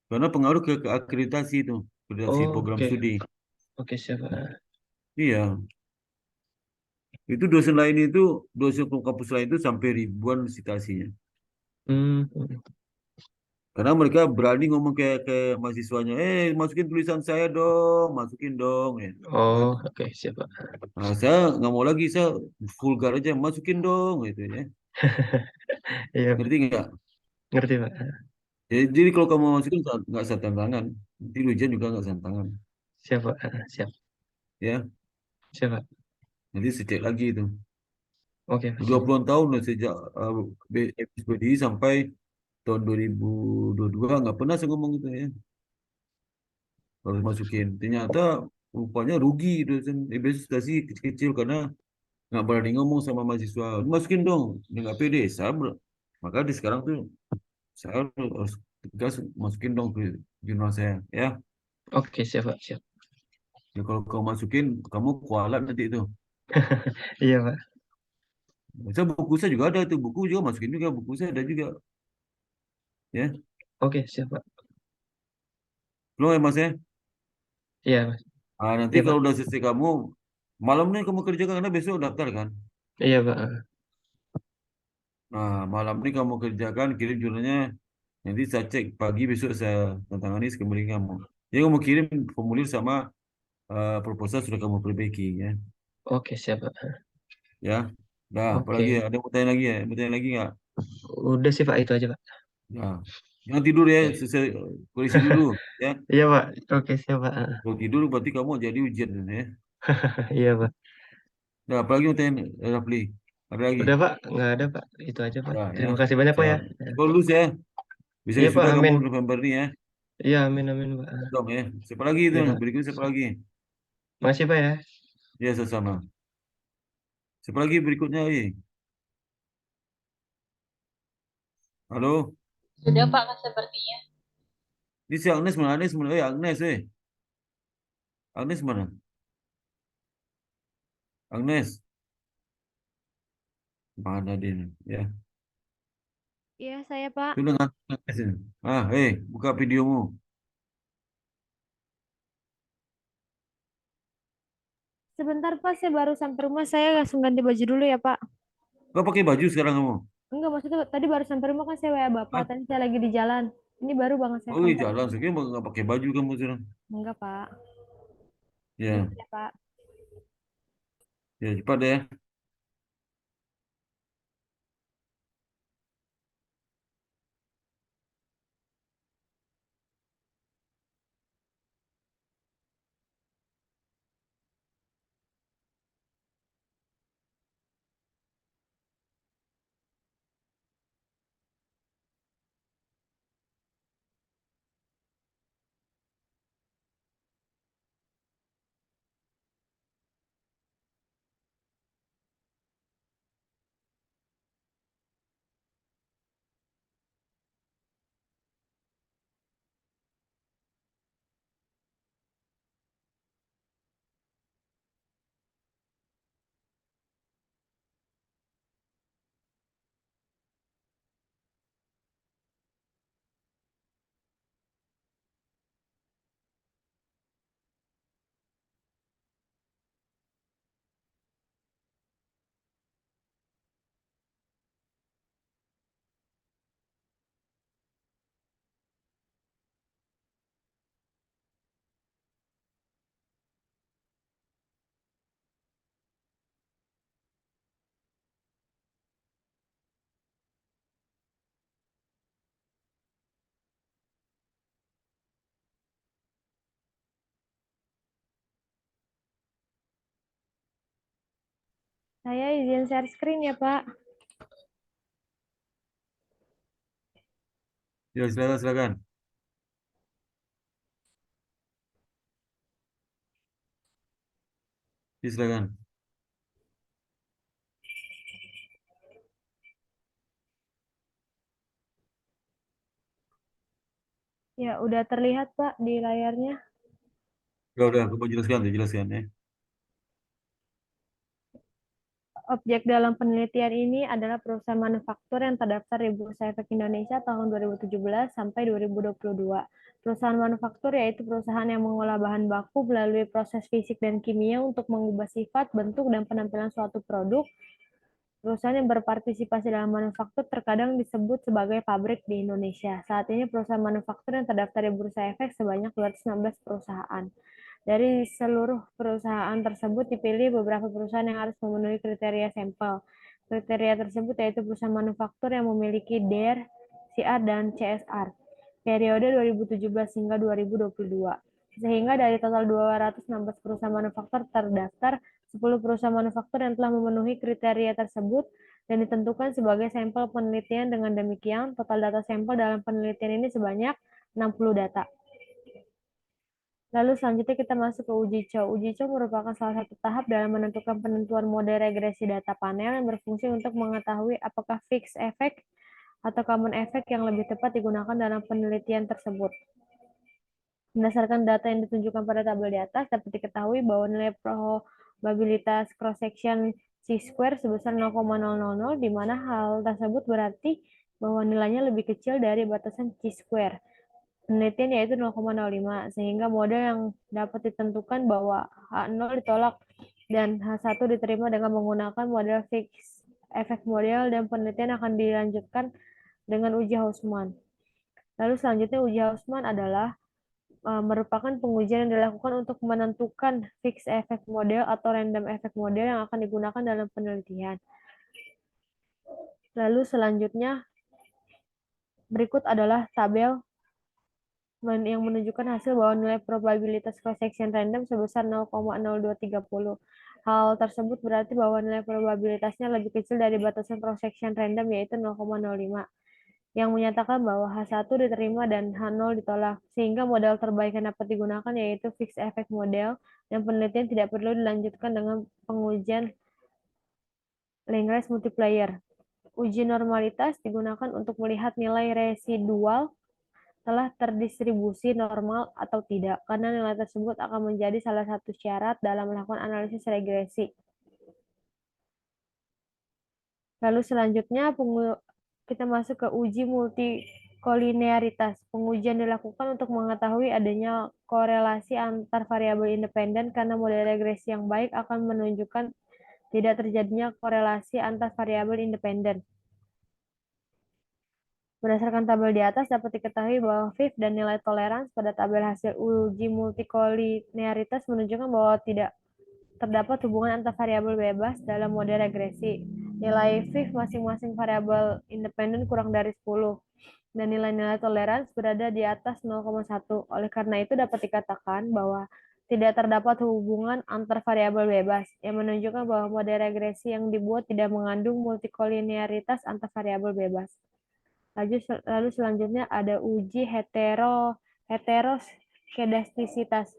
Karena pengaruh ke akreditasi itu. Akreditasi Oh, program oke. studi. Oke siap Pak. Iya. Itu dosen lain itu, dosen kampus lain itu sampai ribuan citasinya. Hmm. Karena mereka berani ngomong ke mahasiswanya, masukin tulisan saya dong, masukin dong. Ya. Kan? Oh, oke siap Pak. Nah, saya nggak mau lagi, saya vulgar aja, masukin dong, gitu ya. Iya Pak. Ngerti nggak? Ngerti Pak. Jadi kalau kamu masukin nggak saya tantangan, nanti ujian juga nggak saya tantangan, Siap Pak. Siap. ya. Siap Pak. Nanti saya cek lagi itu. Oke Pak, Dua siap. puluh tahun loh sejak BSPDI sampai tahun 2022 nggak pernah saya ngomong itu ya. Harus masukin. Ternyata rupanya rugi dosen investasi kecil-kecil karena nggak berani ngomong sama mahasiswa. Masukin dong, dia nggak pede. Maka di sekarang tuh saya harus tegas masukin dong ke jurnal saya. Ya, Oke siap Pak, siap. ya kalau kau masukin, kamu kualat nanti itu. Iya Pak. Buku saya juga ada tuh, buku juga masukin juga, buku saya ada juga. Ya, Oke siap Pak. lo ya mas ya. Iya Mas. Nanti Iya Pak. kalau udah selesai kamu, malam nih kamu kerjakan karena besok daftar kan. Iya Pak. Nah, malam ini kamu kerjakan, kirim jurnalnya Nanti saya cek pagi besok saya tantangani kembali kamu. Jadi kamu kirim formulir sama proposal sudah kamu perbaiki ya. Oke, siap, Pak. Ya. Nah, apalagi ya? Oke. Ada yang mau tanya lagi ya? Mau tanya lagi nggak? Udah sih, Pak. Itu aja, Pak. Ya. Jangan tidur ya, Oke. selesai koreksi dulu ya. Iya, Pak. Oke, siap, Pak. Kalau tidur berarti kamu jadi ujian ya. Iya, Pak. Nah, apalagi mau tanya Rafli? Ada lagi? Udah, Pak. Nggak ada, Pak. Itu aja, Pak. Nah, ya. Terima kasih banyak, Pak, ya. Siap. Lulus ya. Bisa Iya, Pak. sudah kamu Amin. November ini ya. Iya, amin, amin, Pak. Dong ya. Siapa lagi itu? Iya, Pak. Berikutnya siapa lagi? Makasih, Pak, ya. Ya, sama. Siapa lagi berikutnya? Halo? Sudah Pak sepertinya. Ini si Agnes mana? Agnes mana? Agnes Agnes mana? Agnes. Mana dia ini? Ya. Iya, saya Pak. Sudah Agnes ini. Buka videomu. Sebentar Pak, saya baru sampai rumah. Saya langsung ganti baju dulu ya Pak. Kau pakai baju sekarang kamu? Enggak, maksudnya tadi baru sampai rumah kan saya WA Bapak. Hah? Tadi saya lagi di jalan. Ini baru banget saya Oh, iya, sampai. jalan. Sekarang nggak pakai baju kamu sekarang. Enggak Pak. Ya, Ya Pak. ya cepat ya. Saya izin share screen ya Pak. Ya, silakan, silakan. Ya, silakan. Ya, udah terlihat Pak di layarnya. Udah, kamu jelaskan ya. Objek dalam penelitian ini adalah perusahaan manufaktur yang terdaftar di Bursa Efek Indonesia tahun 2017 sampai 2022. Perusahaan manufaktur yaitu perusahaan yang mengolah bahan baku melalui proses fisik dan kimia untuk mengubah sifat, bentuk, dan penampilan suatu produk. Perusahaan yang berpartisipasi dalam manufaktur terkadang disebut sebagai pabrik di Indonesia. Saat ini perusahaan manufaktur yang terdaftar di Bursa Efek sebanyak 216 perusahaan. Dari seluruh perusahaan tersebut dipilih beberapa perusahaan yang harus memenuhi kriteria sampel. Kriteria tersebut yaitu perusahaan manufaktur yang memiliki DER, CR, dan CSR. Periode 2017 hingga 2022. Sehingga dari total 216 perusahaan manufaktur terdaftar, 10 perusahaan manufaktur yang telah memenuhi kriteria tersebut dan ditentukan sebagai sampel penelitian. Dengan demikian, total data sampel dalam penelitian ini sebanyak 60 data. Lalu selanjutnya kita masuk ke uji cow. Uji cow merupakan salah satu tahap dalam menentukan penentuan model regresi data panel yang berfungsi untuk mengetahui apakah fixed effect atau common effect yang lebih tepat digunakan dalam penelitian tersebut. Berdasarkan data yang ditunjukkan pada tabel di atas, dapat diketahui bahwa nilai probabilitas cross-section chi-square sebesar 0,000, di mana hal tersebut berarti bahwa nilainya lebih kecil dari batasan chi-square penelitian yaitu 0,05, sehingga model yang dapat ditentukan bahwa H0 ditolak dan H1 diterima dengan menggunakan model fixed effect model, dan penelitian akan dilanjutkan dengan uji Hausman. Lalu selanjutnya uji Hausman adalah merupakan pengujian yang dilakukan untuk menentukan fixed effect model atau random effect model yang akan digunakan dalam penelitian. Lalu selanjutnya berikut adalah tabel yang menunjukkan hasil bahwa nilai probabilitas cross section random sebesar 0,0230. Hal tersebut berarti bahwa nilai probabilitasnya lebih kecil dari batasan cross section random yaitu 0,05 yang menyatakan bahwa H1 diterima dan H0 ditolak, sehingga model terbaik yang dapat digunakan yaitu fixed effect model, dan penelitian tidak perlu dilanjutkan dengan pengujian Lagrange multiplier. Uji normalitas digunakan untuk melihat nilai residual telah terdistribusi normal atau tidak, karena nilai tersebut akan menjadi salah satu syarat dalam melakukan analisis regresi. Lalu selanjutnya kita masuk ke uji multikolinearitas. Pengujian dilakukan untuk mengetahui adanya korelasi antar variabel independen karena model regresi yang baik akan menunjukkan tidak terjadinya korelasi antar variabel independen. Berdasarkan tabel di atas dapat diketahui bahwa VIF dan nilai toleransi pada tabel hasil uji multikolinearitas menunjukkan bahwa tidak terdapat hubungan antar variabel bebas dalam model regresi. Nilai VIF masing-masing variabel independen kurang dari 10 dan nilai-nilai toleransi berada di atas 0,1. Oleh karena itu dapat dikatakan bahwa tidak terdapat hubungan antar variabel bebas yang menunjukkan bahwa model regresi yang dibuat tidak mengandung multikolinearitas antar variabel bebas. Lalu selanjutnya ada uji heteroskedastisitas,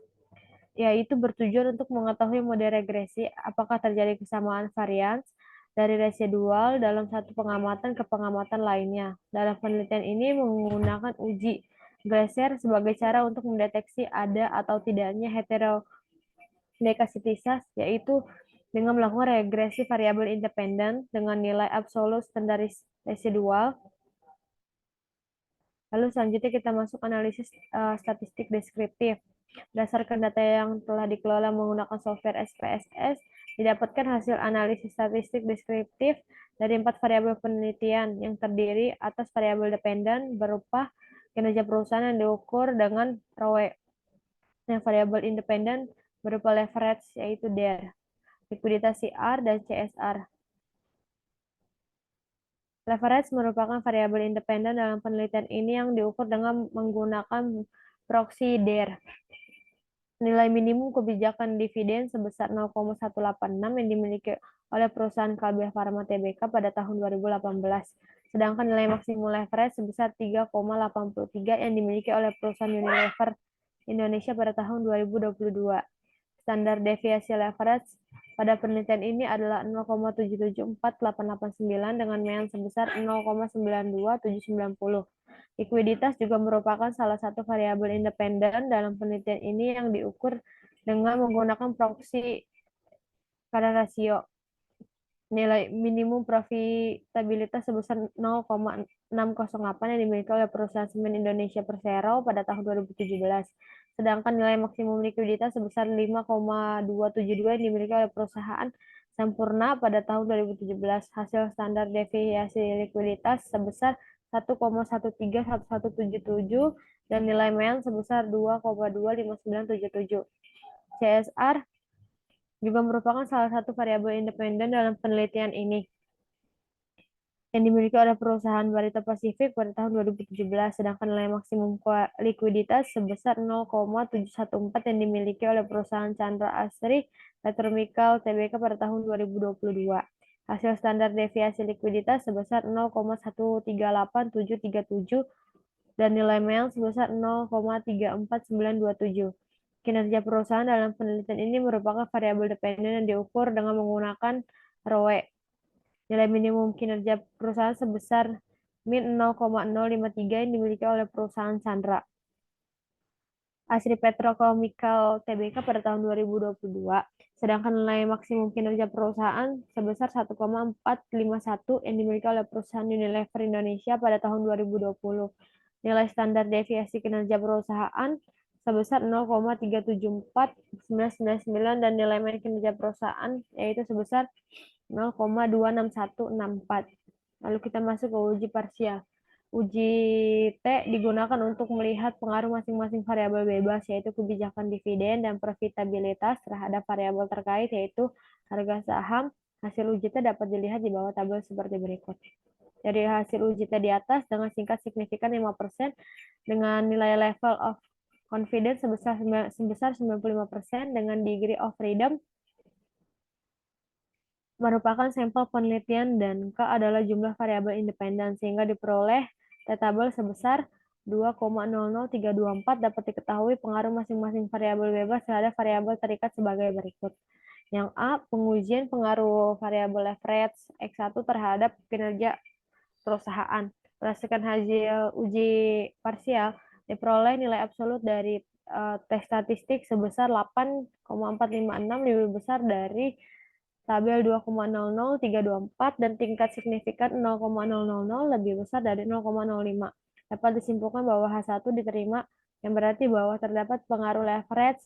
yaitu bertujuan untuk mengetahui model regresi apakah terjadi kesamaan varians dari residual dalam satu pengamatan ke pengamatan lainnya. Dalam penelitian ini menggunakan uji Glaser sebagai cara untuk mendeteksi ada atau tidaknya heterodekasititas, yaitu dengan melakukan regresi variabel independen dengan nilai absolut standaris residual. Lalu selanjutnya kita masuk analisis statistik deskriptif. Berdasarkan data yang telah dikelola menggunakan software SPSS, didapatkan hasil analisis statistik deskriptif dari 4 variabel penelitian yang terdiri atas variabel dependen berupa kinerja perusahaan yang diukur dengan ROE, yang variabel independen berupa leverage yaitu DER, likuiditas CR dan CSR. Leverage merupakan variabel independen dalam penelitian ini yang diukur dengan menggunakan proxy DER. Nilai minimum kebijakan dividen sebesar 0,186 yang dimiliki oleh perusahaan Kalbe Farma Tbk pada tahun 2018. Sedangkan nilai maksimum leverage sebesar 3,83 yang dimiliki oleh perusahaan Unilever Indonesia pada tahun 2022. Standar deviasi leverage pada penelitian ini adalah 0,774889 dengan mean sebesar 0,927790. Likuiditas juga merupakan salah satu variabel independen dalam penelitian ini yang diukur dengan menggunakan proxy current ratio. Nilai minimum profitabilitas sebesar 0,608 yang dimiliki oleh perusahaan Semen Indonesia Persero pada tahun 2017. Sedangkan nilai maksimum likuiditas sebesar 5,272 yang dimiliki oleh perusahaan Sampurna pada tahun 2017. Hasil standar deviasi likuiditas sebesar 1,131177 dan nilai MEAN sebesar 2,25977. CSR juga merupakan salah satu variabel independen dalam penelitian ini yang dimiliki oleh perusahaan Barita Pasifik pada tahun 2017, sedangkan nilai maksimum likuiditas sebesar 0,714 yang dimiliki oleh perusahaan Chandra Asri Petrochemical Tbk pada tahun 2022. Hasil standar deviasi likuiditas sebesar 0,138737 dan nilai MEAN sebesar 0,34927. Kinerja perusahaan dalam penelitian ini merupakan variabel dependen yang diukur dengan menggunakan ROE. Nilai minimum kinerja perusahaan sebesar min 0,053 yang dimiliki oleh perusahaan Chandra Asri Petrochemical Tbk pada tahun 2022. Sedangkan nilai maksimum kinerja perusahaan sebesar 1,451 yang dimiliki oleh perusahaan Unilever Indonesia pada tahun 2020. Nilai standar deviasi kinerja perusahaan sebesar 0,374999 dan nilai MEAN kinerja perusahaan yaitu sebesar 0,26164. Lalu kita masuk ke uji parsial. Uji T digunakan untuk melihat pengaruh masing-masing variabel bebas, yaitu kebijakan dividen dan profitabilitas terhadap variabel terkait, yaitu harga saham. Hasil uji T dapat dilihat di bawah tabel seperti berikut. Dari hasil uji T di atas, dengan tingkat signifikan 5%, dengan nilai level of confidence sebesar 95%, dengan degree of freedom merupakan sampel penelitian, dan K adalah jumlah variabel independen, sehingga diperoleh T-tabel sebesar 2,00324. Dapat diketahui pengaruh masing-masing variabel bebas terhadap variabel terikat sebagai berikut. Yang A, pengujian pengaruh variabel leverage X1 terhadap kinerja perusahaan. Berdasarkan hasil uji parsial, diperoleh nilai absolut dari tes statistik sebesar 8,456, lebih besar dari tabel 2,00324, dan tingkat signifikan 0,000 lebih besar dari 0,05. Dapat disimpulkan bahwa H1 diterima, yang berarti bahwa terdapat pengaruh leverage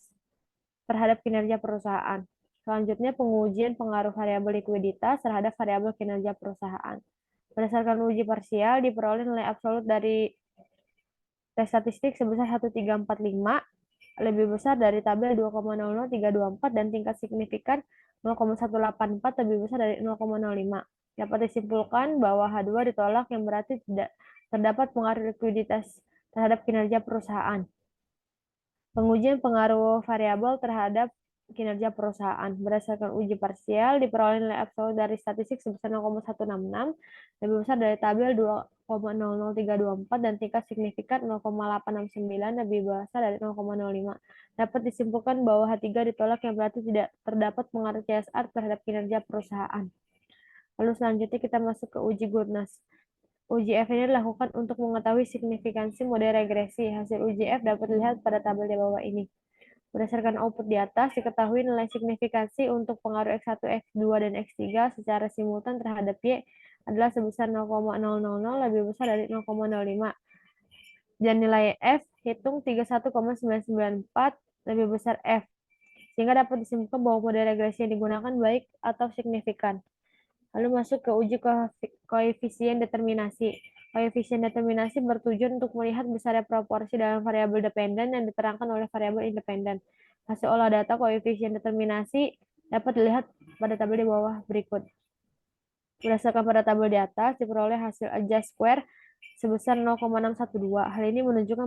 terhadap kinerja perusahaan. Selanjutnya, pengujian pengaruh variabel likuiditas terhadap variabel kinerja perusahaan. Berdasarkan uji parsial, diperoleh nilai absolut dari tes statistik sebesar 1345, lebih besar dari tabel 2,00324, dan tingkat signifikan 0,184, lebih besar dari 0,05. Dapat disimpulkan bahwa H2 ditolak, yang berarti tidak terdapat pengaruh likuiditas terhadap kinerja perusahaan. Pengujian pengaruh variabel terhadap kinerja perusahaan. Berdasarkan uji parsial, diperoleh nilai absolut dari statistik sebesar 0,166, lebih besar dari tabel 2,00324, dan tingkat signifikan 0,869, lebih besar dari 0,05. Dapat disimpulkan bahwa H3 ditolak, yang berarti tidak terdapat pengaruh CSR terhadap kinerja perusahaan. Lalu selanjutnya kita masuk ke uji Gurners. Uji F ini dilakukan untuk mengetahui signifikansi model regresi. Hasil uji F dapat dilihat pada tabel di bawah ini. Berdasarkan output di atas, diketahui nilai signifikansi untuk pengaruh X1, X2, dan X3 secara simultan terhadap Y adalah sebesar 0,000, lebih besar dari 0,05. Dan nilai F hitung 31,994, lebih besar F. Sehingga dapat disimpulkan bahwa model regresi yang digunakan baik atau signifikan. Lalu masuk ke uji koefisien determinasi. Koefisien determinasi bertujuan untuk melihat besarnya proporsi dalam variabel dependen yang diterangkan oleh variabel independen. Hasil olah data koefisien determinasi dapat dilihat pada tabel di bawah berikut. Berdasarkan pada tabel di atas, diperoleh hasil adjust square sebesar 0,612. Hal ini menunjukkan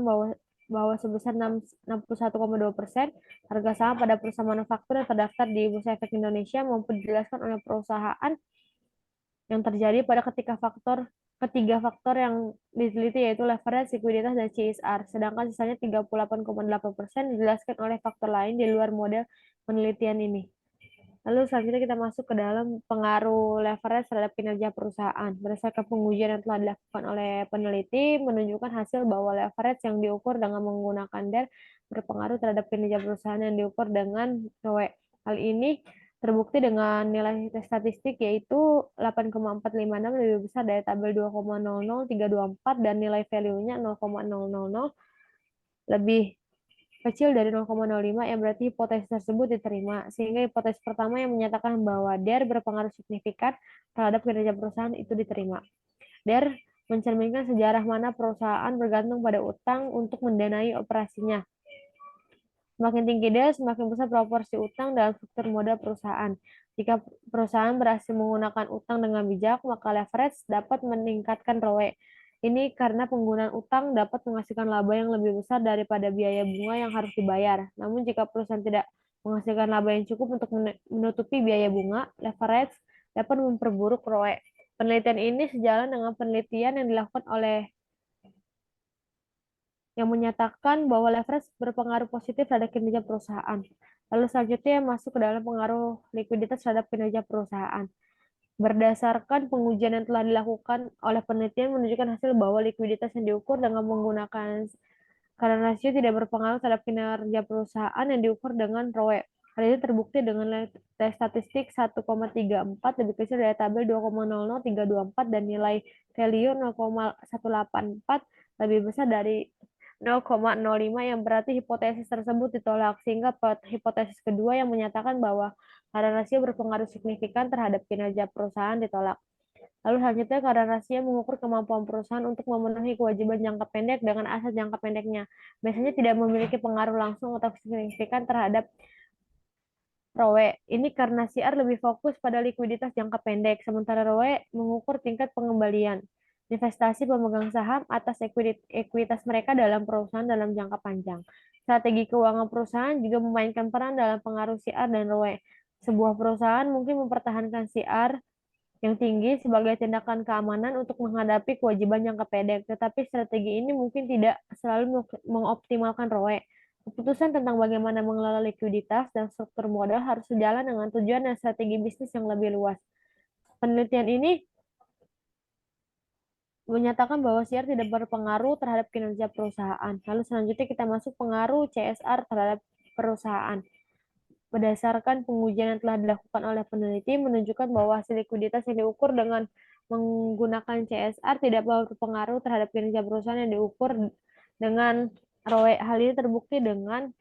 bahwa sebesar 61,2% harga saham pada perusahaan manufaktur yang terdaftar di Bursa Efek Indonesia mampu dijelaskan oleh perusahaan yang terjadi pada ketiga faktor yang diteliti, yaitu leverage, likuiditas, dan CSR. Sedangkan sisanya 38,8% dijelaskan oleh faktor lain di luar model penelitian ini. Lalu selanjutnya kita masuk ke dalam pengaruh leverage terhadap kinerja perusahaan. Berdasarkan pengujian yang telah dilakukan oleh peneliti, menunjukkan hasil bahwa leverage yang diukur dengan menggunakan DER berpengaruh terhadap kinerja perusahaan yang diukur dengan ROE. Hal ini terbukti dengan nilai statistik yaitu 8,456, lebih besar dari tabel 2,00324, dan nilai value-nya 0,000 lebih kecil dari 0,05, yang berarti hipotesis tersebut diterima. Sehingga hipotesis pertama yang menyatakan bahwa DER berpengaruh signifikan terhadap kinerja perusahaan itu diterima. DER mencerminkan sejarah mana perusahaan bergantung pada utang untuk mendanai operasinya. Semakin tinggi DER, semakin besar proporsi utang dalam struktur modal perusahaan. Jika perusahaan berhasil menggunakan utang dengan bijak, maka leverage dapat meningkatkan ROE. Ini karena penggunaan utang dapat menghasilkan laba yang lebih besar daripada biaya bunga yang harus dibayar. Namun jika perusahaan tidak menghasilkan laba yang cukup untuk menutupi biaya bunga, leverage dapat memperburuk ROE. Penelitian ini sejalan dengan penelitian yang dilakukan oleh yang menyatakan bahwa leverage berpengaruh positif terhadap kinerja perusahaan. Lalu selanjutnya masuk ke dalam pengaruh likuiditas terhadap kinerja perusahaan. Berdasarkan pengujian yang telah dilakukan oleh penelitian menunjukkan hasil bahwa likuiditas yang diukur dengan menggunakan current ratio tidak berpengaruh terhadap kinerja perusahaan yang diukur dengan ROE. Hal ini terbukti dengan tes statistik 1,34 lebih kecil dari tabel 2,00324, dan nilai value 0,184 lebih besar dari 0,05, yang berarti hipotesis tersebut ditolak. Sehingga hipotesis kedua yang menyatakan bahwa current ratio berpengaruh signifikan terhadap kinerja perusahaan ditolak. Lalu selanjutnya kadar rasio mengukur kemampuan perusahaan untuk memenuhi kewajiban jangka pendek dengan aset jangka pendeknya. Biasanya tidak memiliki pengaruh langsung atau signifikan terhadap ROE. Ini karena CR lebih fokus pada likuiditas jangka pendek, sementara ROE mengukur tingkat pengembalian investasi pemegang saham atas ekuitas mereka dalam perusahaan dalam jangka panjang. Strategi keuangan perusahaan juga memainkan peran dalam pengaruh CR dan ROE. Sebuah perusahaan mungkin mempertahankan CR yang tinggi sebagai tindakan keamanan untuk menghadapi kewajiban jangka pendek, tetapi strategi ini mungkin tidak selalu mengoptimalkan ROE. Keputusan tentang bagaimana mengelola likuiditas dan struktur modal harus sejalan dengan tujuan dan strategi bisnis yang lebih luas. Penelitian ini menyatakan bahwa CR tidak berpengaruh terhadap kinerja perusahaan. Lalu selanjutnya kita masuk pengaruh CSR terhadap perusahaan. Berdasarkan pengujian yang telah dilakukan oleh peneliti menunjukkan bahwa hasil likuiditas yang diukur dengan menggunakan CSR tidak berpengaruh terhadap kinerja perusahaan yang diukur dengan ROE. Hal ini terbukti dengan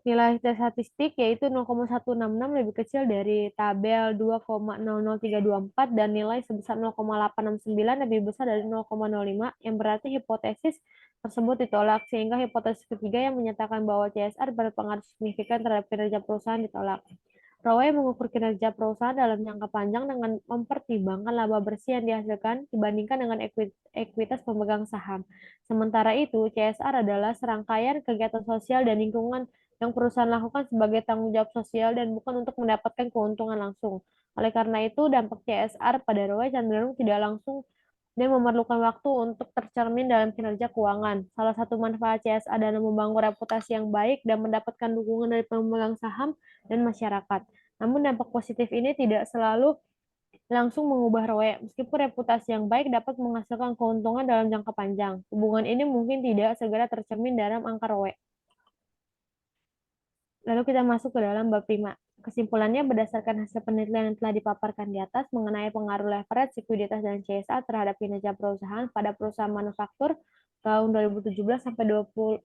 nilai statistik yaitu 0,166 lebih kecil dari tabel 2,00324 dan nilai sebesar 0,869 lebih besar dari 0,05 yang berarti hipotesis tersebut ditolak, sehingga hipotesis ketiga yang menyatakan bahwa CSR berpengaruh signifikan terhadap kinerja perusahaan ditolak. ROE mengukur kinerja perusahaan dalam jangka panjang dengan mempertimbangkan laba bersih yang dihasilkan dibandingkan dengan ekuitas pemegang saham. Sementara itu, CSR adalah serangkaian kegiatan sosial dan lingkungan yang perusahaan lakukan sebagai tanggung jawab sosial dan bukan untuk mendapatkan keuntungan langsung. Oleh karena itu, dampak CSR pada ROE cenderung tidak langsung dan memerlukan waktu untuk tercermin dalam kinerja keuangan. Salah satu manfaat CSR adalah membangun reputasi yang baik dan mendapatkan dukungan dari pemegang saham dan masyarakat. Namun dampak positif ini tidak selalu langsung mengubah ROE. Meskipun reputasi yang baik dapat menghasilkan keuntungan dalam jangka panjang, hubungan ini mungkin tidak segera tercermin dalam angka ROE. Lalu kita masuk ke dalam bab 5. Kesimpulannya, berdasarkan hasil penelitian yang telah dipaparkan di atas mengenai pengaruh leverage, likuiditas, dan CSR terhadap kinerja perusahaan pada perusahaan manufaktur tahun 2017 sampai 2022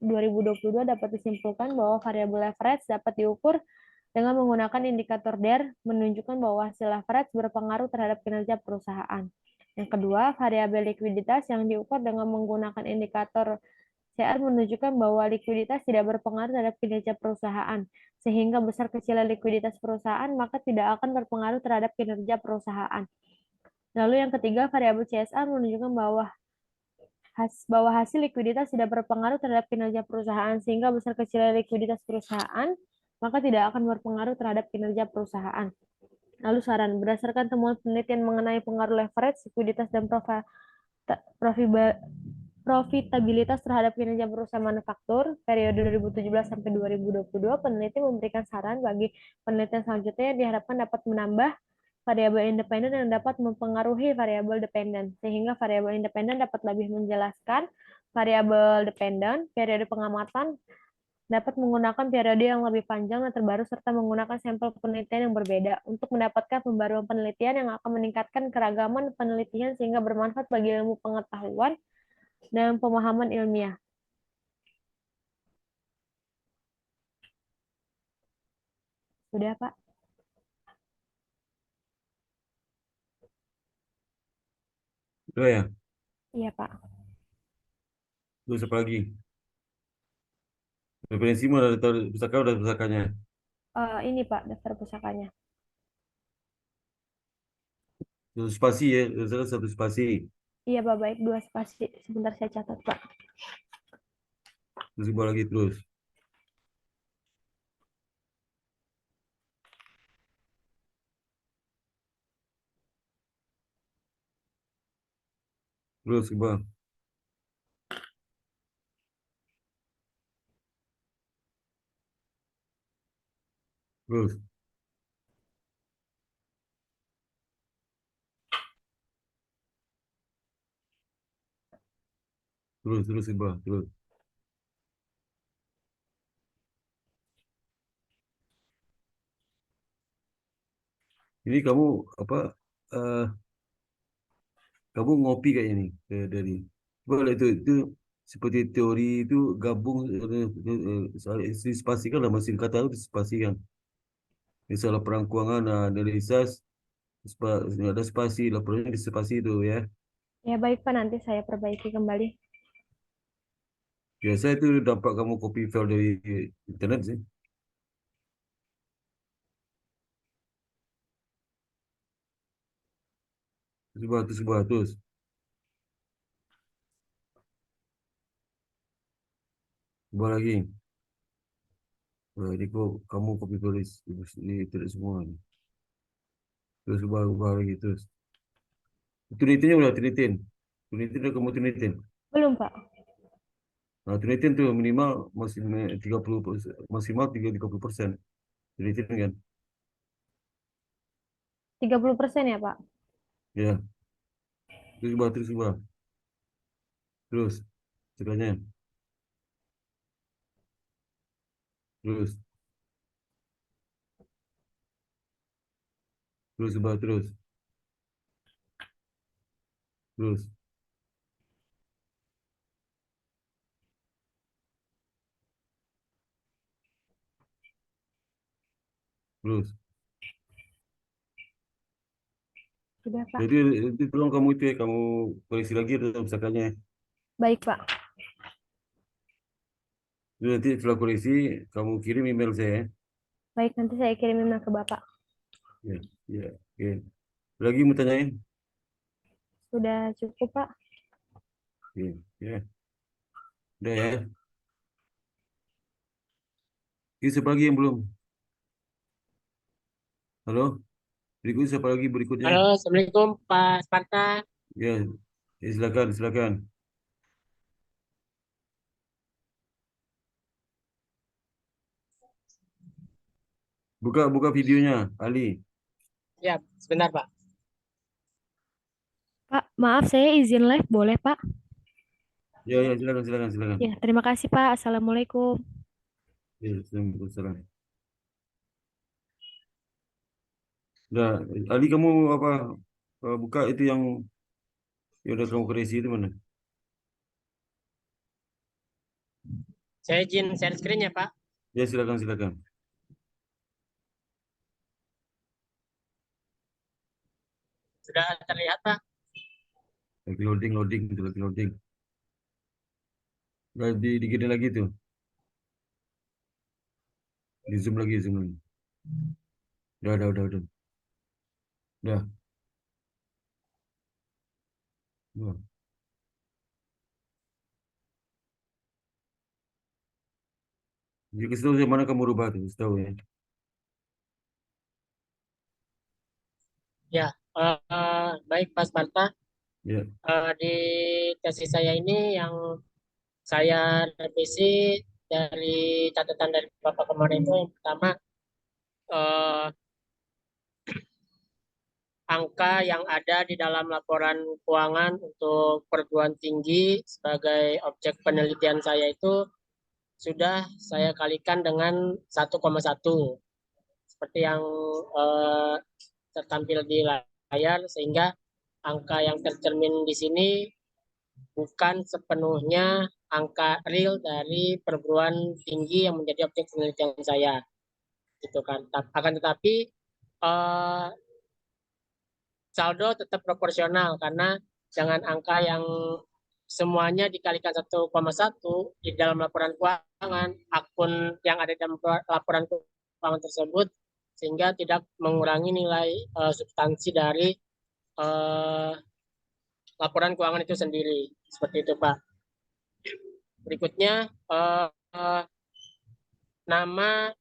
dapat disimpulkan bahwa variabel leverage dapat diukur dengan menggunakan indikator DER menunjukkan bahwa hasil leverage berpengaruh terhadap kinerja perusahaan. Yang kedua, variabel likuiditas yang diukur dengan menggunakan indikator CR menunjukkan bahwa likuiditas tidak berpengaruh terhadap kinerja perusahaan, sehingga besar kecilnya likuiditas perusahaan maka tidak akan berpengaruh terhadap kinerja perusahaan. Lalu yang ketiga, variabel CSR menunjukkan bahwa hasil likuiditas tidak berpengaruh terhadap kinerja perusahaan, sehingga besar kecilnya likuiditas perusahaan maka tidak akan berpengaruh terhadap kinerja perusahaan. Lalu saran, berdasarkan temuan penelitian mengenai pengaruh leverage, likuiditas, dan profitabilitas terhadap kinerja perusahaan manufaktur periode 2017 sampai 2022, peneliti memberikan saran bagi penelitian selanjutnya yang diharapkan dapat menambah variabel independen yang dapat mempengaruhi variabel dependen, sehingga variabel independen dapat lebih menjelaskan variabel dependen. Periode pengamatan dapat menggunakan periode yang lebih panjang dan terbaru serta menggunakan sampel penelitian yang berbeda untuk mendapatkan pembaruan penelitian yang akan meningkatkan keragaman penelitian sehingga bermanfaat bagi ilmu pengetahuan dan pemahaman ilmiah. Sudah, Pak? Itu ya. Iya, Pak. Terus apa lagi? Referensimu udah pustaka udah pusakanya. Ini, Pak, daftar pusakanya. Satu spasi ya, satu spasi. Iya, Pak, baik. 2 spasi. Sebentar saya catat, Pak. Terus bawa lagi terus. Terus bang. Terus. Terus bang. Terus. Ini kamu apa? eh, Kamu ngopi kayaknya nih dari. Boleh itu seperti teori itu gabung soal spasi kan lah masih kata itu spasi kan. Misalnya perangkuangan analisis Ada spasi, laporannya di spasi itu ya. Ya baik Pak, nanti saya perbaiki kembali. Biasa itu dampak kamu copy file dari internet sih. Terus. Coba lagi. Jadi kok kamu copy tulis di internet semua. Terus ubah lagi terus. Tunitinnya udah tunitin. Tunitin udah kamu tunitin. Belum Pak, Nah, tunitin tuh minimal masih 30 maksimal 30%. Tunitin kan? 30% ya Pak. Ya, terus ubah. Terus, ceritanya. Terus, ubah terus. Terus, terus. Sudah Pak. Jadi itu tolong kamu itu ya, kamu koreksi lagi atau misalkannya. Baik Pak. Jadi nanti setelah koreksi, kamu kirim email saya. Baik, nanti saya kirim email ke Bapak. Ya, ya, oke. Lagi mau tanyain? Sudah cukup Pak. Oke, ya. Udah ya. Ini siapa lagi yang belum? Halo? Siapa lagi berikutnya? Halo, Assalamualaikum Pak Sparta. Ya, silakan. Buka videonya, Ali. Ya, sebentar Pak. Pak, maaf saya izin live boleh Pak? Ya, silakan. Ya, terima kasih Pak. Assalamualaikum. Ya, Assalamualaikum. Nah, Ali kamu apa buka itu yang udah kamu koreksi itu mana? Saya izin share screen ya Pak. Ya, silakan. Sudah terlihat Pak. Lagi loading. Udah digini lagi tuh. Di zoom lagi. Udah. Udah. Udah. Jadi kasih tahu saya mana kamu rubah tuh, kasih tahu ya. Ya, baik Pak Sparta. Ya, Di tesis saya ini yang saya revisi dari catatan dari Bapak kemarin itu yang pertama eh, angka yang ada di dalam laporan keuangan untuk perguruan tinggi sebagai objek penelitian saya itu sudah saya kalikan dengan 1,1 seperti yang eh, tertampil di layar sehingga angka yang tercermin di sini bukan sepenuhnya angka real dari perguruan tinggi yang menjadi objek penelitian saya gitu kan. Akan tetapi eh, saldo tetap proporsional karena jangan angka yang semuanya dikalikan 1,1 di dalam laporan keuangan, akun yang ada dalam laporan keuangan tersebut sehingga tidak mengurangi nilai substansi dari uh, laporan keuangan itu sendiri. Seperti itu, Pak. Berikutnya, nama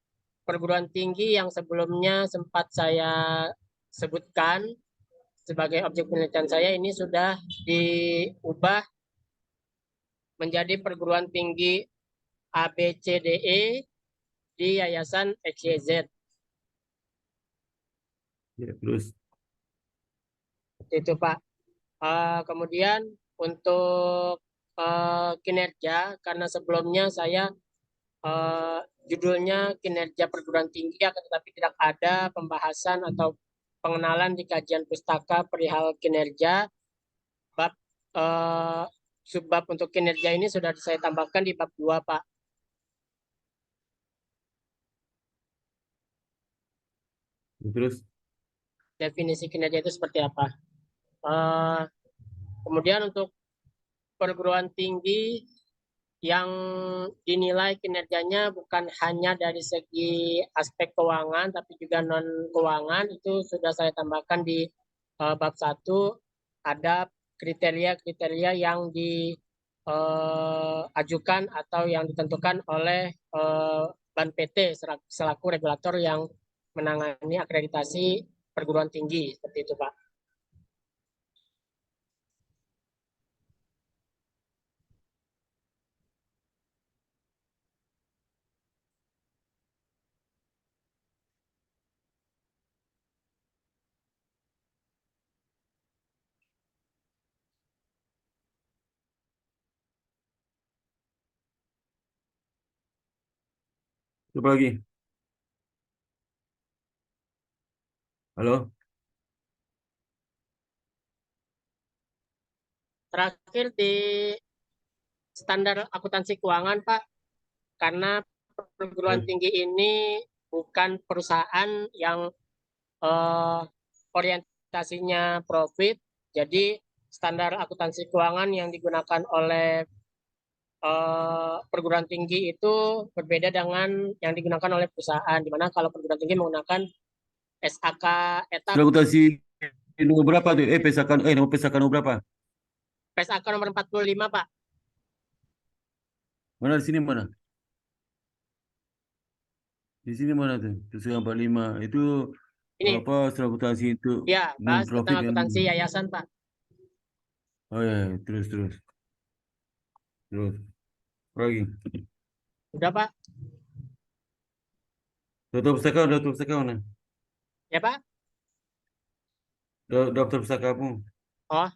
perguruan tinggi yang sebelumnya sempat saya sebutkan sebagai objek penelitian saya ini sudah diubah menjadi perguruan tinggi ABCDE di Yayasan XYZ. ya terus. Itu Pak. Kemudian untuk kinerja, karena sebelumnya saya judulnya kinerja perguruan tinggi, akan tetapi tidak ada pembahasan atau pengenalan di kajian pustaka perihal kinerja. Bab subbab untuk kinerja ini sudah saya tambahkan di bab 2, Pak. Terus. definisi kinerja itu seperti apa. Kemudian untuk perguruan tinggi yang dinilai kinerjanya bukan hanya dari segi aspek keuangan, tapi juga non keuangan, itu sudah saya tambahkan di bab 1, ada kriteria-kriteria yang diajukan atau yang ditentukan oleh BAN PT selaku regulator yang menangani akreditasi perguruan tinggi, seperti itu Pak. Coba lagi. Halo? Terakhir di standar akuntansi keuangan Pak, karena perguruan Eh, tinggi ini bukan perusahaan yang orientasinya profit, jadi standar akuntansi keuangan yang digunakan oleh perguruan tinggi itu berbeda dengan yang digunakan oleh perusahaan, di mana kalau perguruan tinggi menggunakan SAK etap, Sudah akuntansi nomor berapa tuh? Nomor pesakan nomor berapa? PSAK nomor 45 Pak. Mana di sini mana? Di sini mana tuh? 45. Itu Ini apa surat akuntansi itu ya non bahas tentang profit kan? akuntansi yayasan Pak. Oh ya, terus terus terus. Lagi. Udah Pak? Udah pustaka mana? Ya Pak? Daftar pustaka kamu. Oh,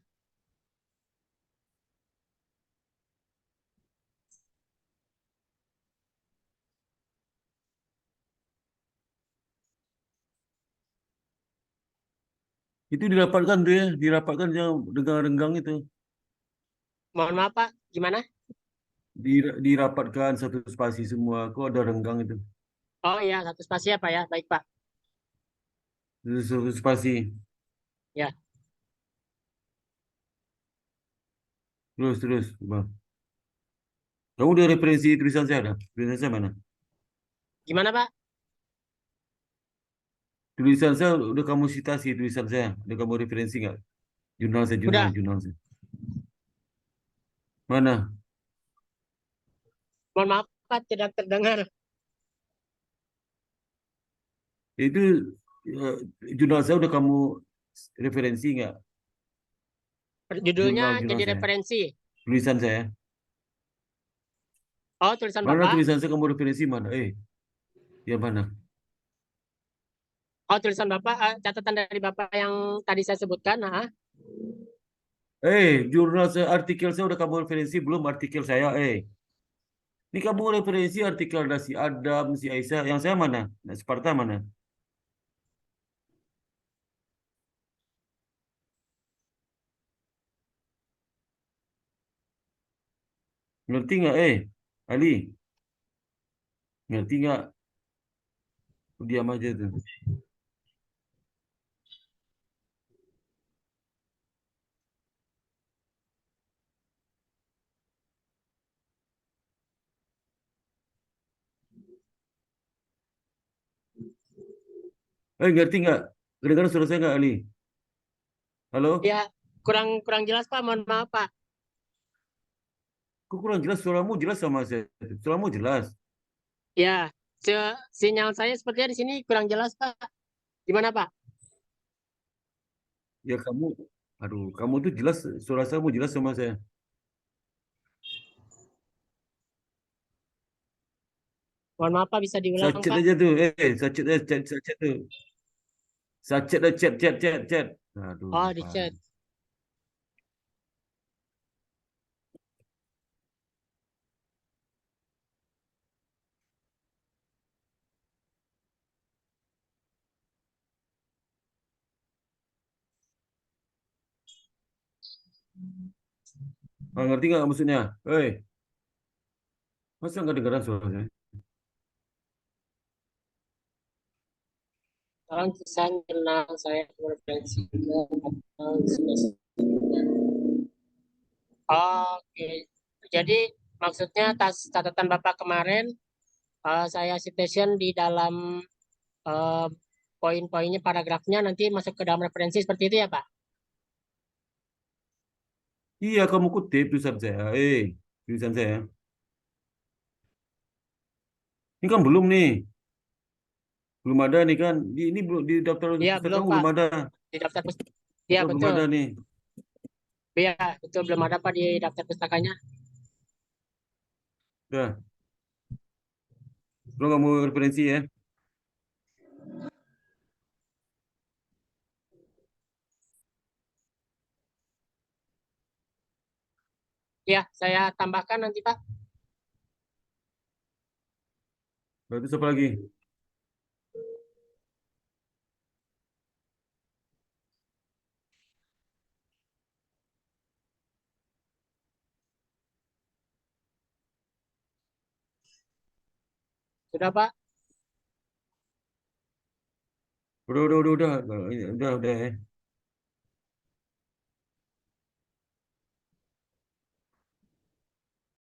Itu dirapatkan tuh ya, dirapatkan yang renggang-renggang itu. mohon maaf Pak, gimana? Dirapatkan satu spasi semua. Kok ada renggang itu? Oh iya, satu spasi ya Pak ya. Baik Pak. Satu spasi. Ya, Terus, Bang. Kamu udah referensi tulisan saya ada? Tulisan saya mana? gimana Pak? Tulisan saya udah kamu citasi tulisan saya. Udah kamu referensi nggak? Udah, Jurnal saya. Mana? mohon maaf Pak, tidak terdengar. Itu eh, jurnal saya udah kamu referensi nggak? Judulnya Jurnal jadi saya. referensi. Tulisan saya. Oh, tulisan Mana Bapak? tulisan saya kamu referensi mana? Yang mana? Oh, tulisan Bapak, catatan dari Bapak yang tadi saya sebutkan. Nah, Jurnal saya, artikel saya udah kamu referensi belum artikel saya? Ini kamu referensi artikel ada si Adam, si Aisyah. Yang saya mana? Nah, Sparta mana? Ngerti nggak? Ali, ngerti nggak? Diam aja tuh. Ngerti nggak? Kedengaran suara saya nggak, Ali? Halo? ya kurang kurang jelas Pak, mohon maaf Pak. Kok kurang jelas suaramu jelas sama saya? Suaramu jelas. Ya, sinyal saya sepertinya di sini kurang jelas Pak. Gimana Pak? Ya kamu tuh jelas, suara kamu jelas sama saya. Mohon maaf Pak, bisa diulang Sacet Pak? aja tuh, sacet tuh. Sacet aja, chat. Aduh, Oh, di parah. chat. Ngerti nggak maksudnya? Masa nggak dengeran suara saya? Sekarang saya kenal, saya referensi ke atau semester. Oke, jadi maksudnya catatan Bapak kemarin saya citation di dalam eh, poin-poinnya, paragrafnya nanti masuk ke dalam referensi seperti itu ya Pak? Iya, kamu kutip tulisan saya. Tulisan saya. Ini kan belum nih. Belum ada nih kan. Ini belum di daftar Iya pustaka belum kamu Pak, belum ada. di daftar pustaka. Iya Belum betul, ada nih. iya betul belum ada Pak di daftar pustakanya. Ya, kalau kamu referensi ya. Iya, saya tambahkan nanti Pak. Berarti siapa lagi? Sudah Pak? Udah, udah, udah, udah, udah, ya.